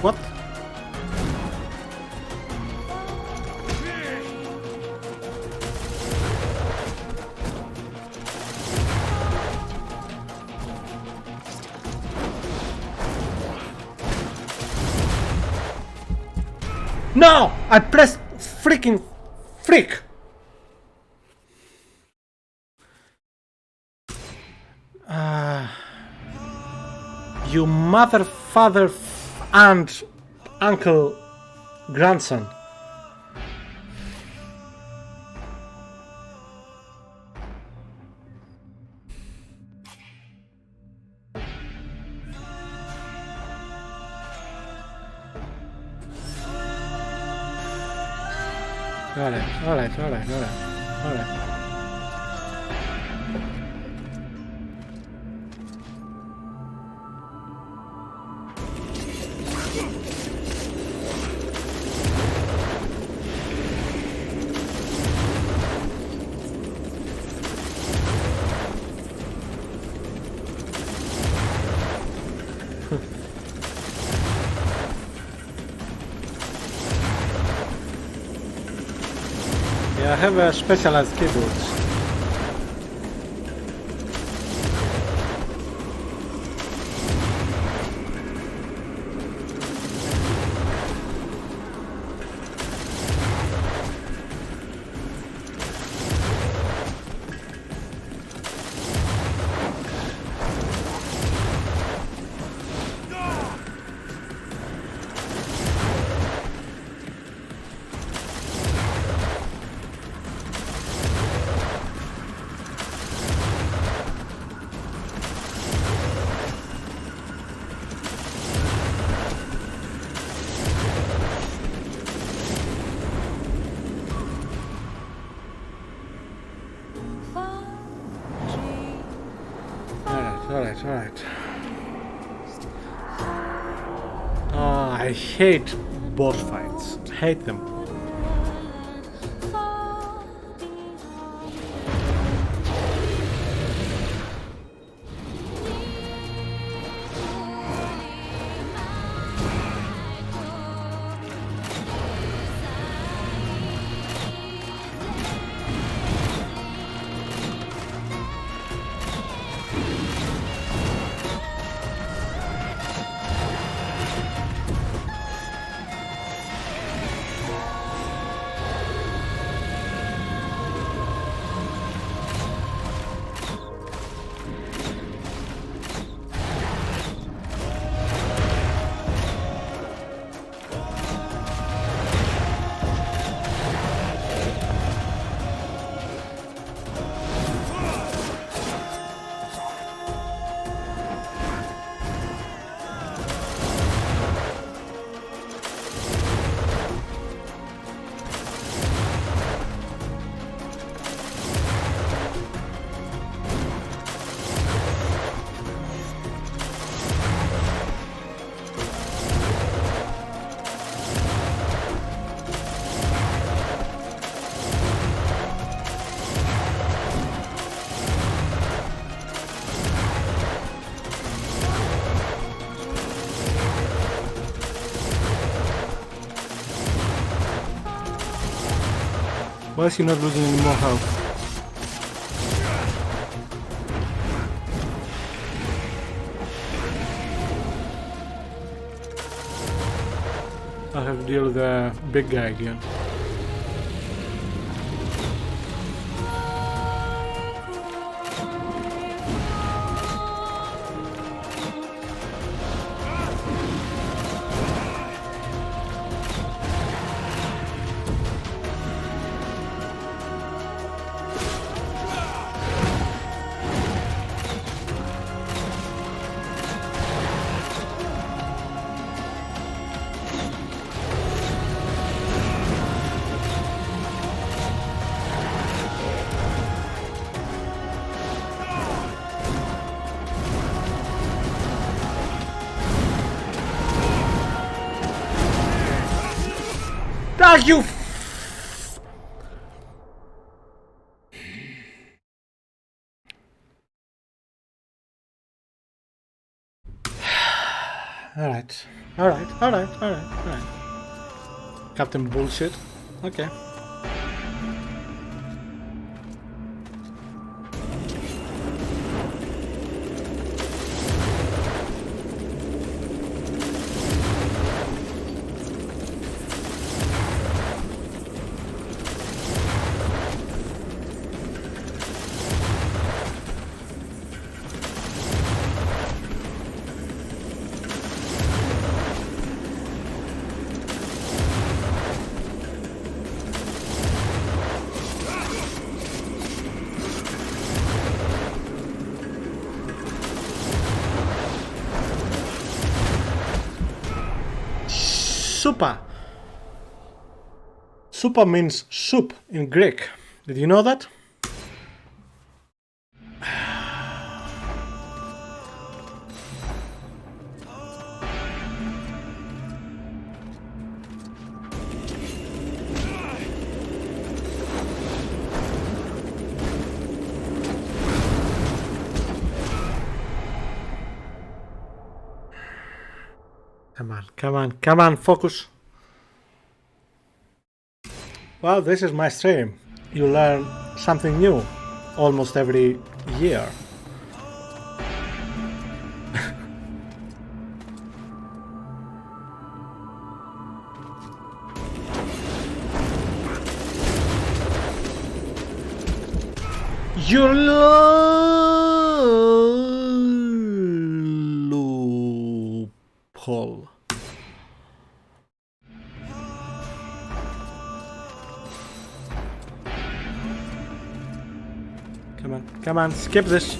What? No! I pressed freaking freak! You mother, father, aunt, uncle, grandson. Alright. I have a specialized keyboards. Alright. Oh, I hate boss fights. Hate them. Why is he not losing any more health? I have to deal with the big guy again. Ah, you! Alright. Captain Bullshit. Okay. Supa. Supa means soup in Greek. Did you know that? Come on, focus. Well, this is my stream. you learn something new almost every year. Your loophole. Come on, skip this.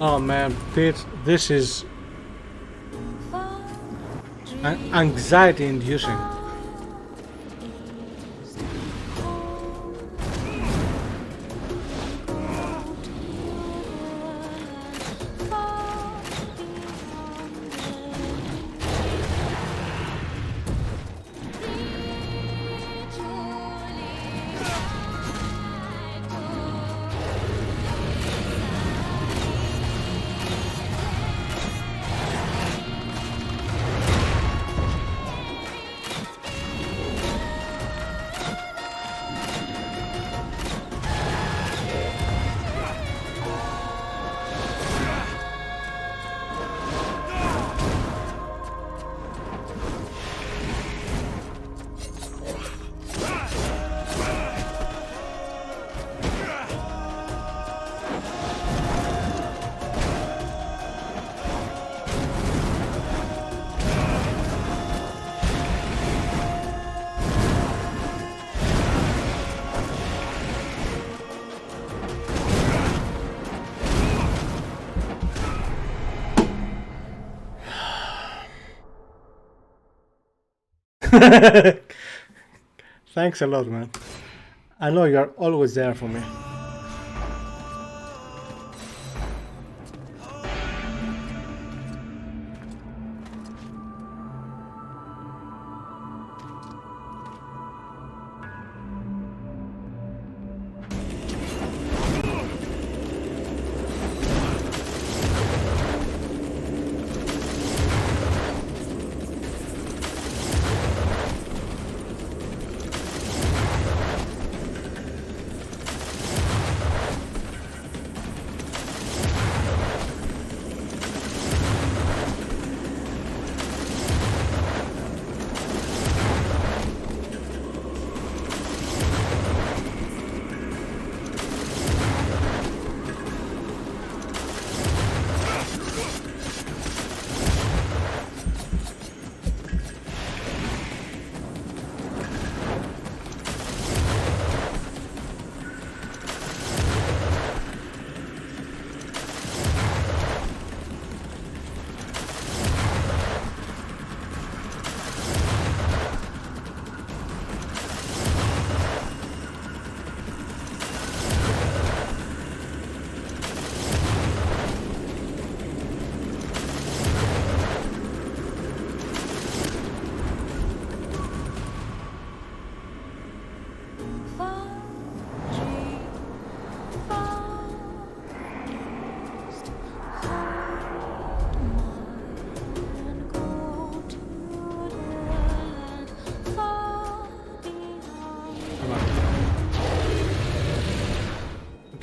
Oh man, this is anxiety inducing. Thanks a lot, man. I know you're always there for me.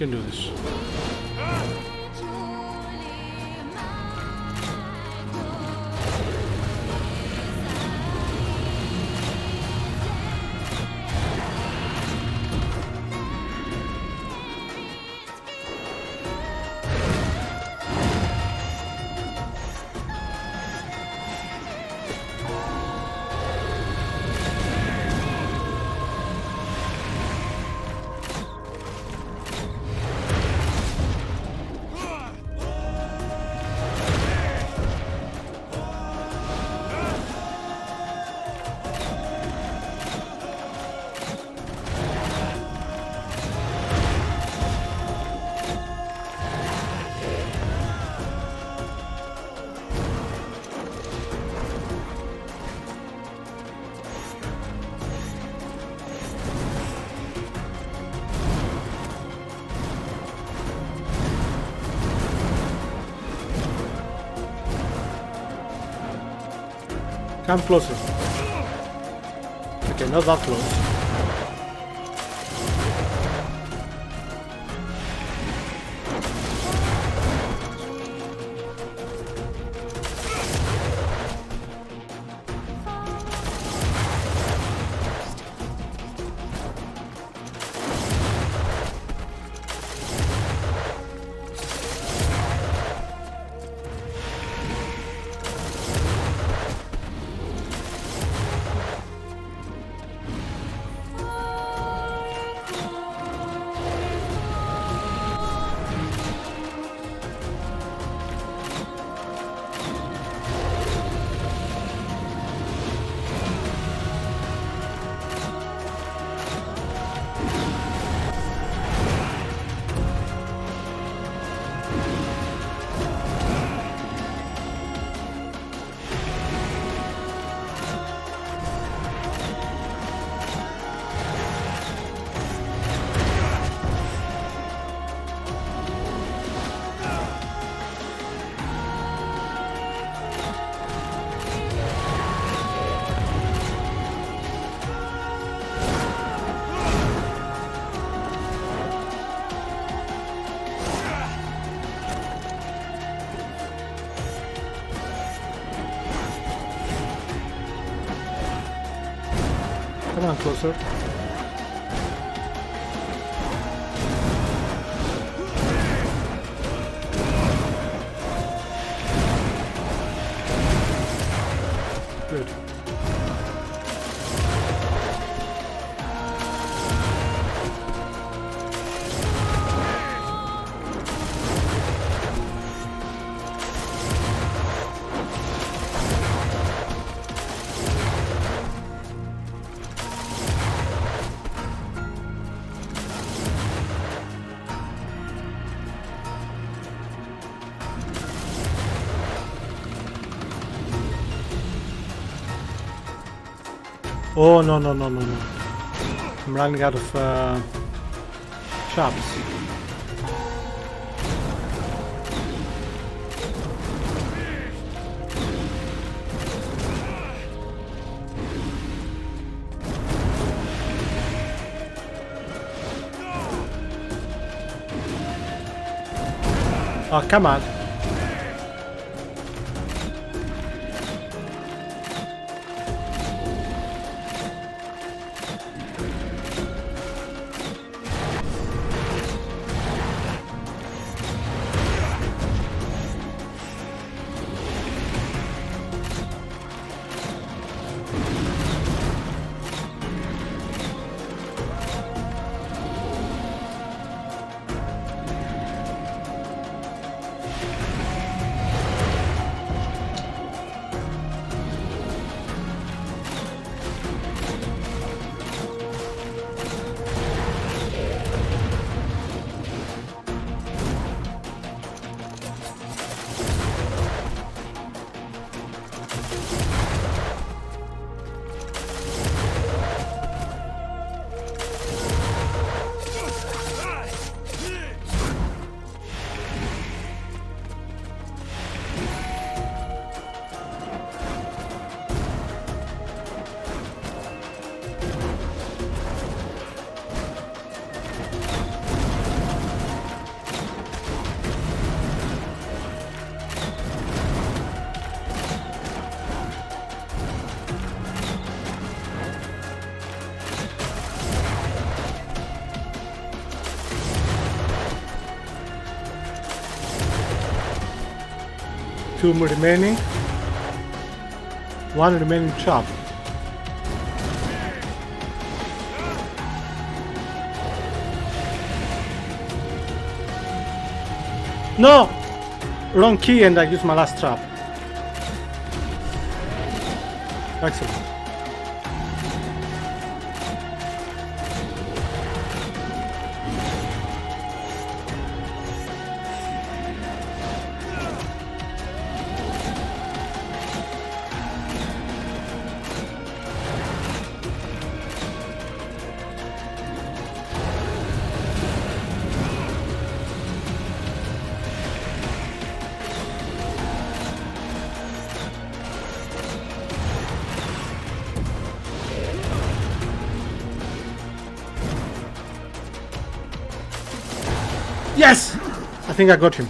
can do this. Come closer. Okay, not that close. Come on, closer. Good. Oh, no, no, no, no, no. I'm running out of shops. Oh, come on. 2 remaining. 1 remaining chop. No! Wrong key and I used my last trap. Excellent. Yes! I think I got him.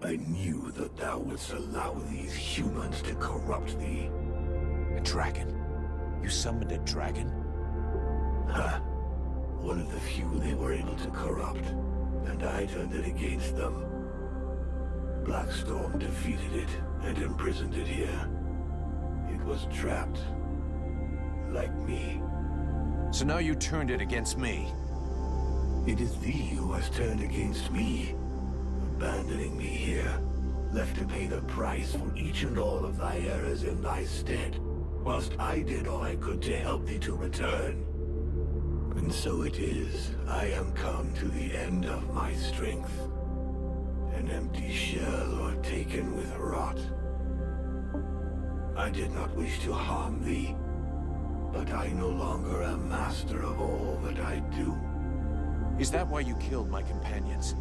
I knew that thou wouldst allow these humans to corrupt thee. A dragon? You summoned a dragon? Ha! One of the few they were able to corrupt, and I turned it against them. Blackstorm defeated it and imprisoned it here. It was trapped, like me. So now you turned it against me. It is thee who has turned against me, abandoning me here, left to pay the price for each and all of thy errors in thy stead, whilst I did all I could to help thee to return. And so it is, I am come to the end of my strength, an empty shell or taken with rot. I did not wish to harm thee, but I no longer am master of all that I do. Is that why you killed my companions?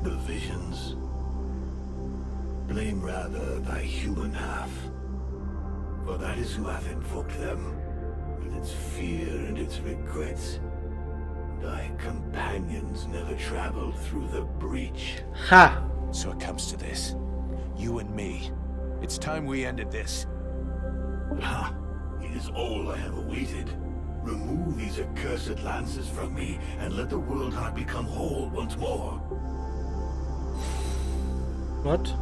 The visions. Blame rather thy human half, for that is who hath invoked them, with its fear and its regrets. Thy companions never traveled through the breach. Ha! So it comes to this. You and me. It's time we ended this. Ha! It is all I have awaited. Remove these accursed lances from me, and let the world heart become whole once more. What?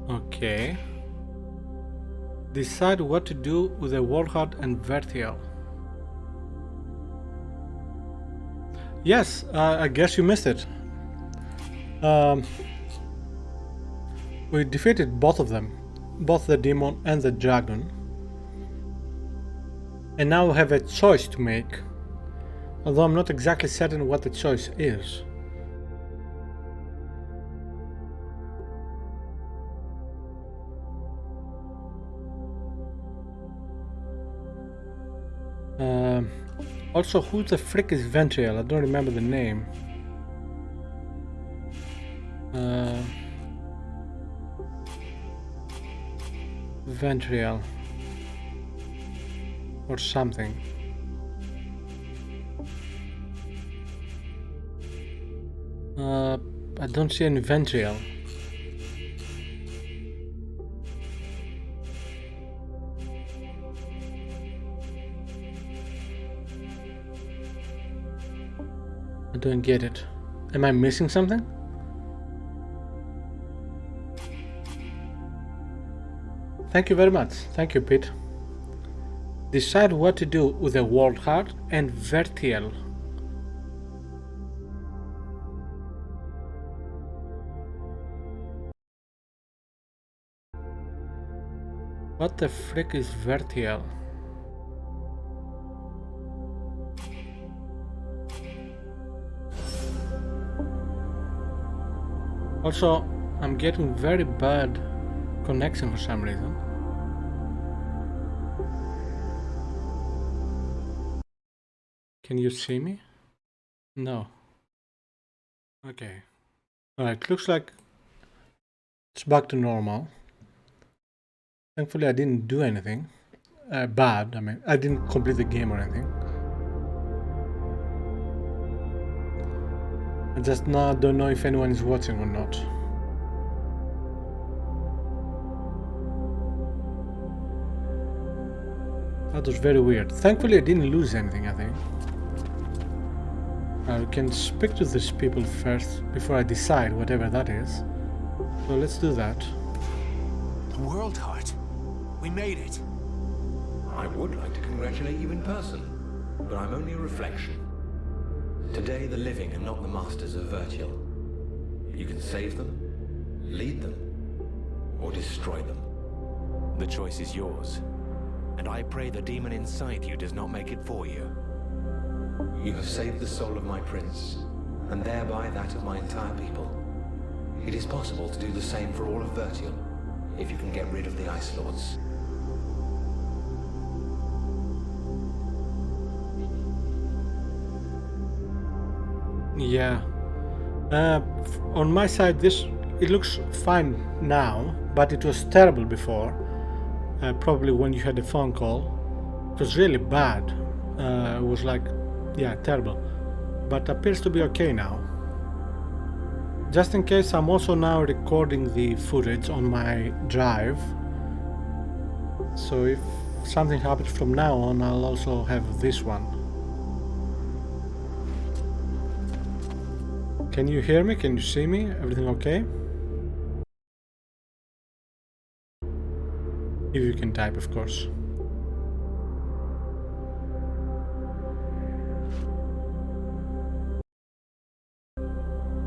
Okay. Decide what to do with the Warheart and Vertial. Yes, I guess you missed it. We defeated both of them, both the demon and the dragon. And now we have a choice to make, although I'm not exactly certain what the choice is. Also, who the frick is Ventriel? I don't remember the name. Ventriel or something. I don't see any Ventriel. I don't get it. Am I missing something? Thank you very much. Thank you, Pete. Decide what to do with the Warheart and Vertiel. What the frick is Vertiel? Also, I'm getting very bad connection for some reason. Can you see me? No. Okay. Alright, looks like it's back to normal. Thankfully I didn't do anything bad. I mean, I didn't complete the game or anything. I just now don't know if anyone is watching or not. That was very weird. Thankfully I didn't lose anything, I think. I can speak to these people first before I decide whatever that is. So let's do that. The World Heart. We made it. I would like to congratulate you in person, but I'm only a reflection. Today the living are not the masters of Vertiel. You can save them, lead them, or destroy them. The choice is yours. And I pray the demon inside you does not make it for you. You have saved the soul of my prince, and thereby that of my entire people. It is possible to do the same for all of Vertiel, if you can get rid of the Ice Lords. Yeah. On my side, it looks fine now, but it was terrible before. Probably when you had a phone call. It was really bad. It was like, yeah, terrible. But appears to be okay now. Just in case, I'm also now recording the footage on my drive. So if something happens from now on, I'll also have this one. Can you hear me? Can you see me? Everything okay? If you can type, of course.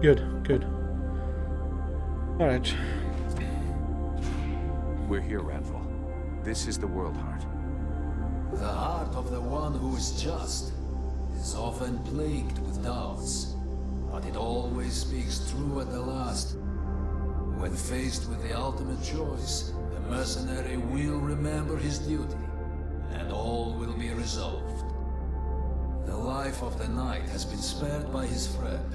Good, good. Alright. We're here, Ranfall. This is the World Heart. The heart of the one who is just is often plagued with doubts, but it always speaks true at the last. When faced with the ultimate choice, the mercenary will remember his duty, and all will be resolved. The life of the knight has been spared by his friend.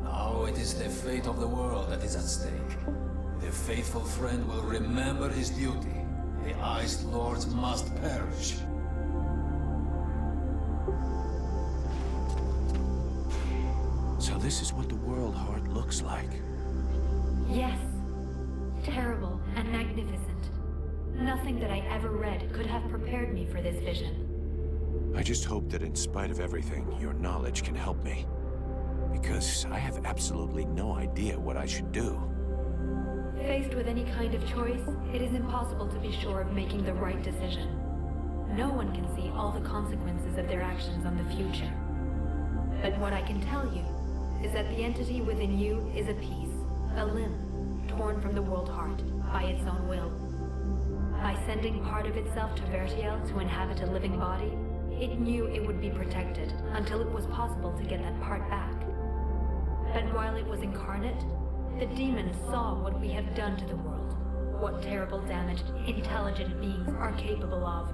Now it is the fate of the world that is at stake. The faithful friend will remember his duty. The Ice Lords must perish. So this is what the World Heart looks like. Yes. Terrible and magnificent. Nothing that I ever read could have prepared me for this vision. I just hope that in spite of everything, your knowledge can help me. Because I have absolutely no idea what I should do. Faced with any kind of choice, it is impossible to be sure of making the right decision. No one can see all the consequences of their actions on the future. But what I can tell you is that the entity within you is a piece, a limb, torn from the World Heart by its own will. By sending part of itself to Vertiel to inhabit a living body, it knew it would be protected until it was possible to get that part back. But while it was incarnate, the demons saw what we have done to the world, what terrible damage intelligent beings are capable of.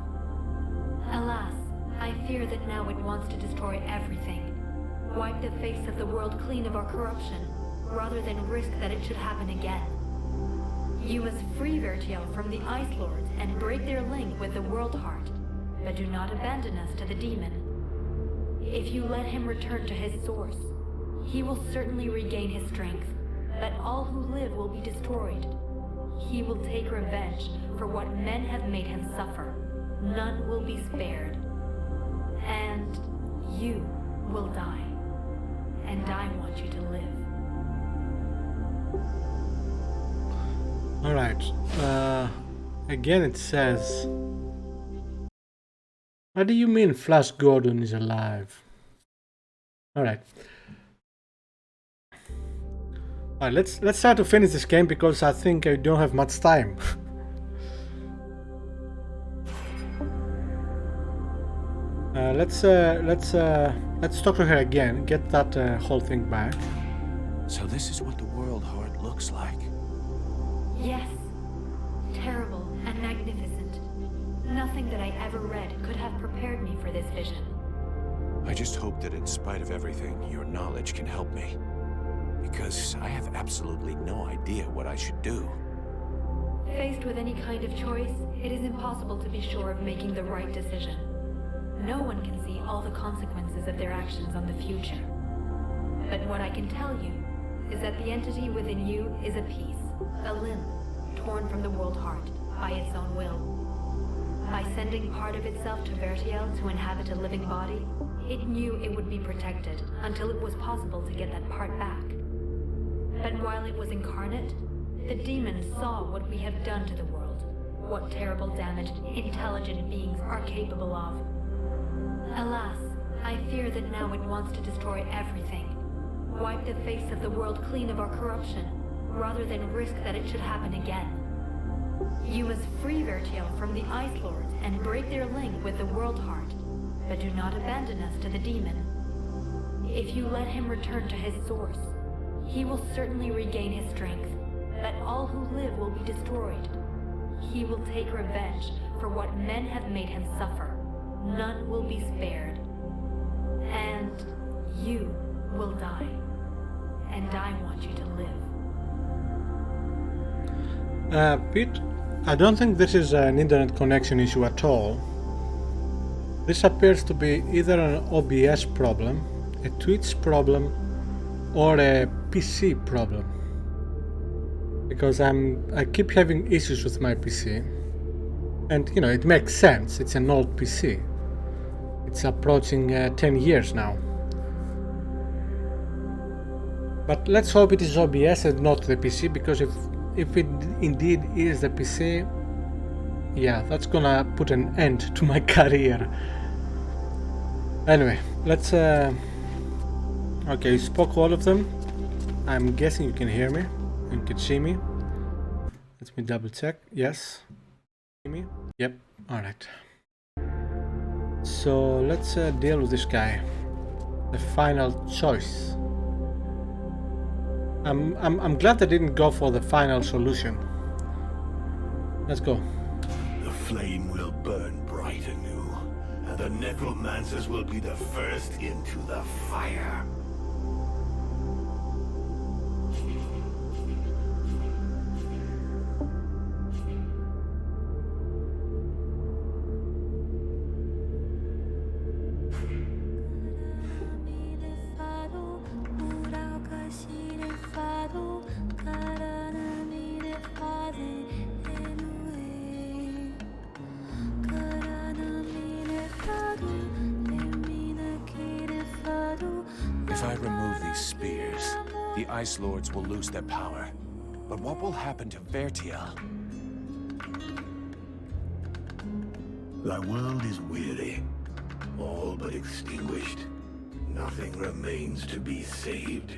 Alas, I fear that now it wants to destroy everything, wipe the face of the world clean of our corruption, rather than risk that it should happen again. You must free Vertiel from the Ice Lords and break their link with the World Heart, but do not abandon us to the demon. If you let him return to his source, he will certainly regain his strength, but all who live will be destroyed. He will take revenge for what men have made him suffer. None will be spared. And you will die. And I want you to live. Alright. Again it says... What do you mean Flash Gordon is alive? Alright. Alright, let's try to finish this game because I think I don't have much time. Let's talk to her again. Get that whole thing back. So this is what the World Heart looks like. Yes. Terrible and magnificent. Nothing that I ever read could have prepared me for this vision. I just hope that in spite of everything, your knowledge can help me. Because I have absolutely no idea what I should do. Faced with any kind of choice, it is impossible to be sure of making the right decision. No one can see all the consequences of their actions on the future. But what I can tell you is that the entity within you is a piece, a limb, torn from the World Heart by its own will. By sending part of itself to Vertiel to inhabit a living body, it knew it would be protected until it was possible to get that part back. But while it was incarnate, the demons saw what we have done to the world, what terrible damage intelligent beings are capable of. Alas, I fear that now it wants to destroy everything, wipe the face of the world clean of our corruption, rather than risk that it should happen again. You must free Vertiel from the Ice Lords and break their link with the World Heart, but do not abandon us to the demon. If you let him return to his source, he will certainly regain his strength, but all who live will be destroyed. He will take revenge for what men have made him suffer. None will be spared. And you will die. And I want you to live. Pete, I don't think this is an internet connection issue at all. This appears to be either an OBS problem, a Twitch problem, or a PC problem. Because I keep having issues with my PC. And you know, it makes sense, it's an old PC. It's approaching 10 years now. But let's hope it is OBS and not the PC, because if it indeed is the PC, yeah, that's gonna put an end to my career. Anyway, let's okay, you spoke all of them. I'm guessing you can hear me. You can see me. Let me double check. Yes. See me? Yep. Alright. So let's deal with this guy. The final choice. I'm glad they didn't go for the final solution. Let's go. The flame will burn bright anew, and the necromancers will be the first into the fire. If I remove these spears, the Ice Lords will lose their power. But what will happen to Vertiel? Thy world is weary, all but extinguished. Nothing remains to be saved.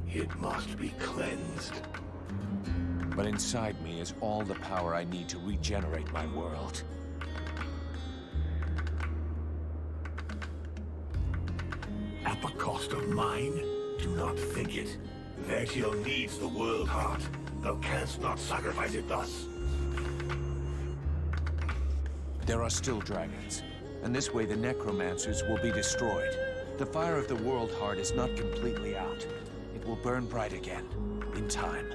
It must be cleansed. But inside me is all the power I need to regenerate my world. At the cost of mine? Do not think it. Vertiel needs the World Heart. Thou canst not sacrifice it thus. There are still dragons, and this way the necromancers will be destroyed. The fire of the World Heart is not completely out. It will burn bright again, in time.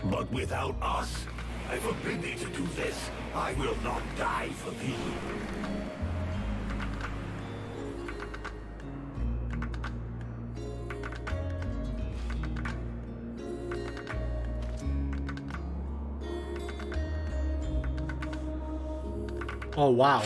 But without us, I forbid thee to do this. I will not die for thee. Oh wow.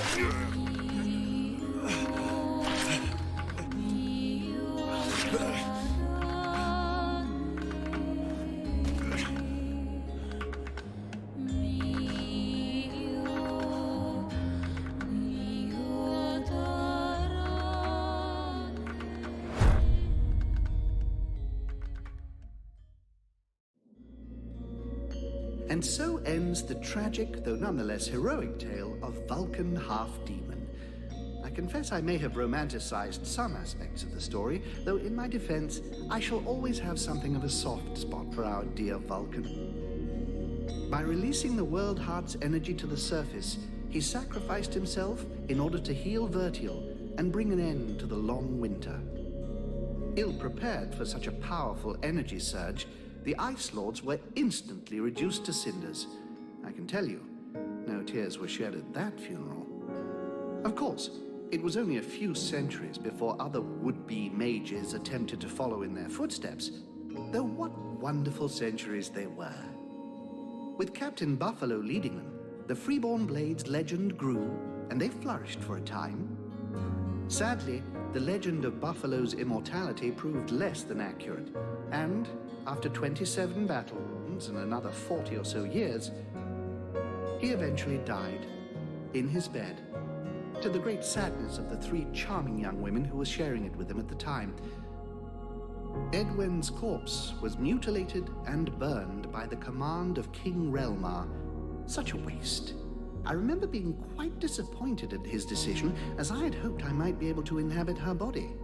And so ends the tragic, though nonetheless heroic tale of Vulcan Half-Demon. I confess I may have romanticized some aspects of the story, though in my defense, I shall always have something of a soft spot for our dear Vulcan. By releasing the World Heart's energy to the surface, he sacrificed himself in order to heal Vertial and bring an end to the long winter. Ill-prepared for such a powerful energy surge, the Ice Lords were instantly reduced to cinders. I can tell you, no tears were shed at that funeral. Of course, it was only a few centuries before other would-be mages attempted to follow in their footsteps, though what wonderful centuries they were. With Captain Buffalo leading them, the Freeborn Blades legend grew, and they flourished for a time. Sadly, the legend of Buffalo's immortality proved less than accurate, and after 27 battle wounds and another 40 or so years, he eventually died in his bed, to the great sadness of the 3 charming young women who were sharing it with him at the time. Edwin's corpse was mutilated and burned by the command of King Relmar. Such a waste. I remember being quite disappointed at his decision, as I had hoped I might be able to inhabit her body.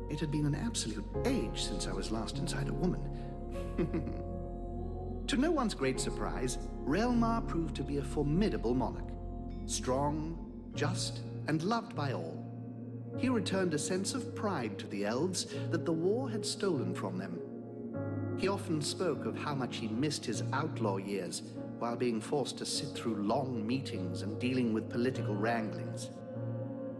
It had been an absolute age since I was last inside a woman. To no one's great surprise, Relmar proved to be a formidable monarch. Strong, just, and loved by all. He returned a sense of pride to the elves that the war had stolen from them. He often spoke of how much he missed his outlaw years while being forced to sit through long meetings and dealing with political wranglings.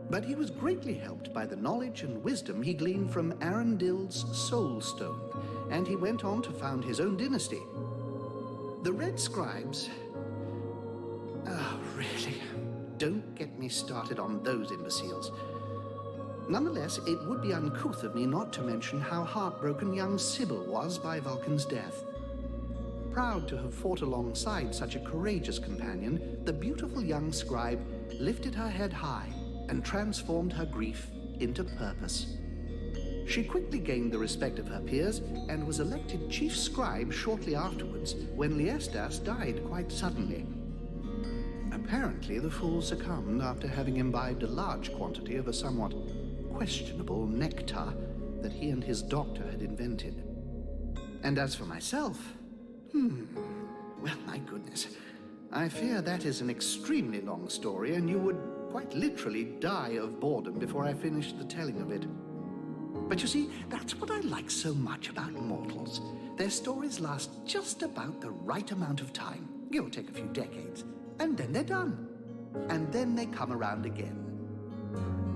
But he was greatly helped by the knowledge and wisdom he gleaned from Arundel's Soul Stone, and he went on to found his own dynasty. The Red Scribes... Oh, really? Don't get me started on those imbeciles. Nonetheless, it would be uncouth of me not to mention how heartbroken young Sybil was by Vulcan's death. Proud to have fought alongside such a courageous companion, the beautiful young scribe lifted her head high and transformed her grief into purpose. She quickly gained the respect of her peers and was elected chief scribe shortly afterwards when Liestas died quite suddenly. Apparently, the fool succumbed after having imbibed a large quantity of a somewhat questionable nectar that he and his doctor had invented. And as for myself, well, my goodness, I fear that is an extremely long story, and you would quite literally die of boredom before I finished the telling of it. But you see, that's what I like so much about mortals. Their stories last just about the right amount of time. Give or take a few decades. And then they're done. And then they come around again.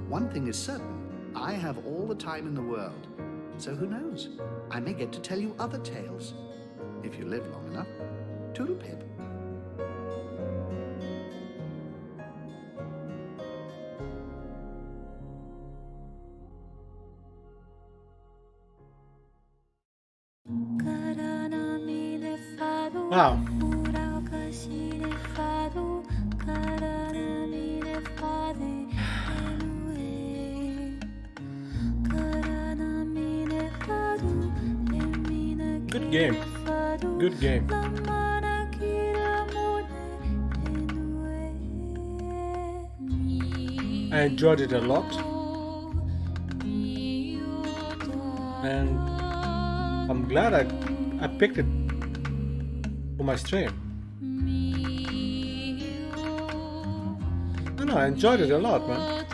One thing is certain. I have all the time in the world. So who knows? I may get to tell you other tales. If you live long enough. Toodle-pip. Wow. Good game. Good game. I enjoyed it a lot. And I'm glad I picked it for my stream. I enjoyed it a lot, man.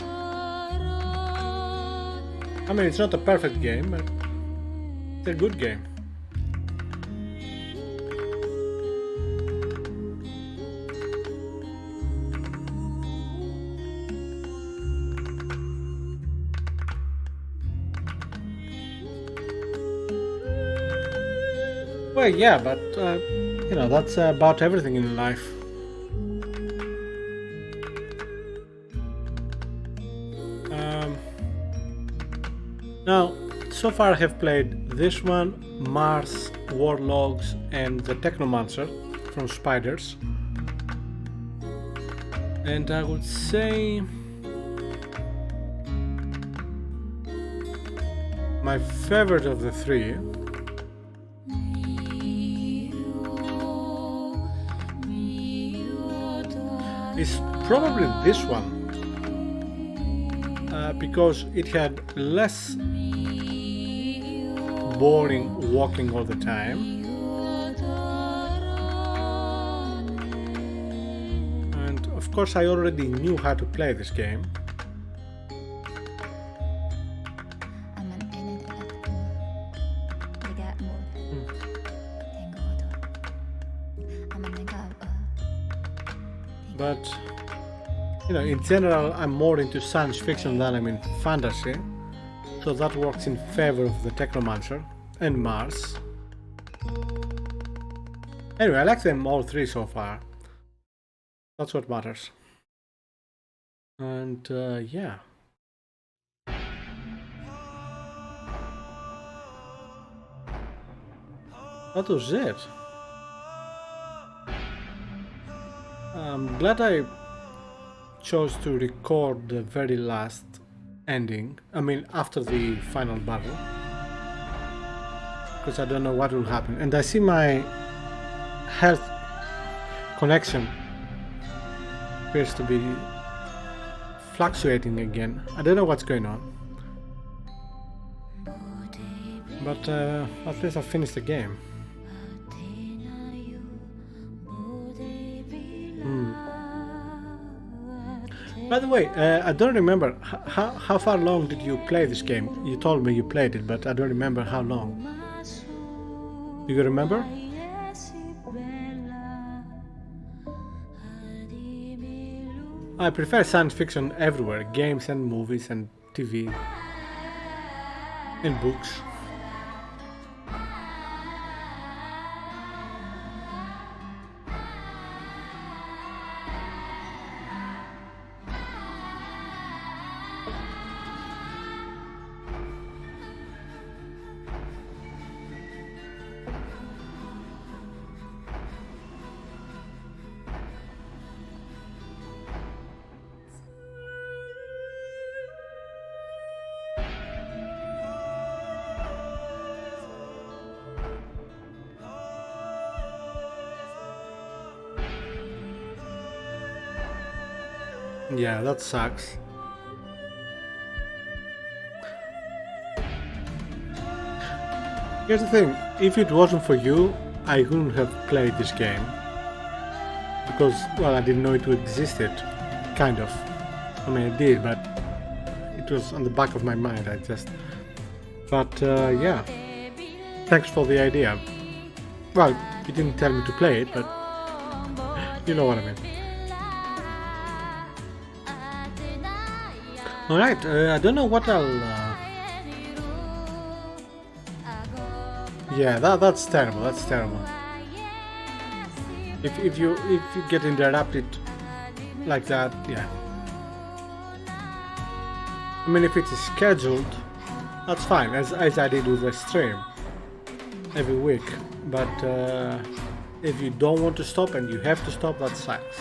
I mean, it's not a perfect game, but it's a good game. Well, yeah, but you know, that's about everything in life. Now, so far I have played this one, Mars, Warlogs, and the Technomancer from Spiders. And I would say my favorite of the 3 is probably this one, because it had less boring walking all the time, and of course I already knew how to play this game. But, you know, in general, I'm more into science fiction than I'm in fantasy, so that works in favor of the Technomancer and Mars. Anyway, I like them all three so far. That's what matters. And, yeah. That was it. I'm glad I chose to record the very last ending, I mean after the final battle, because I don't know what will happen, and I see my health connection appears to be fluctuating again. I don't know what's going on, but at least I finished the game. By the way, I don't remember how far long did you play this game? You told me you played it, but I don't remember how long. Do you remember? I prefer science fiction everywhere, games and movies and TV and books. Yeah, that sucks. Here's the thing, if it wasn't for you, I wouldn't have played this game. Because, well, I didn't know it existed. Kind of. I mean, I did, but it was on the back of my mind, But, yeah. Thanks for the idea. Well, you didn't tell me to play it, but you know what I mean. Alright, I don't know what I'll... Yeah, that's terrible, that's terrible. If you get interrupted like that, yeah. I mean, if it is scheduled, that's fine, as I did with the stream every week. But if you don't want to stop and you have to stop, that sucks.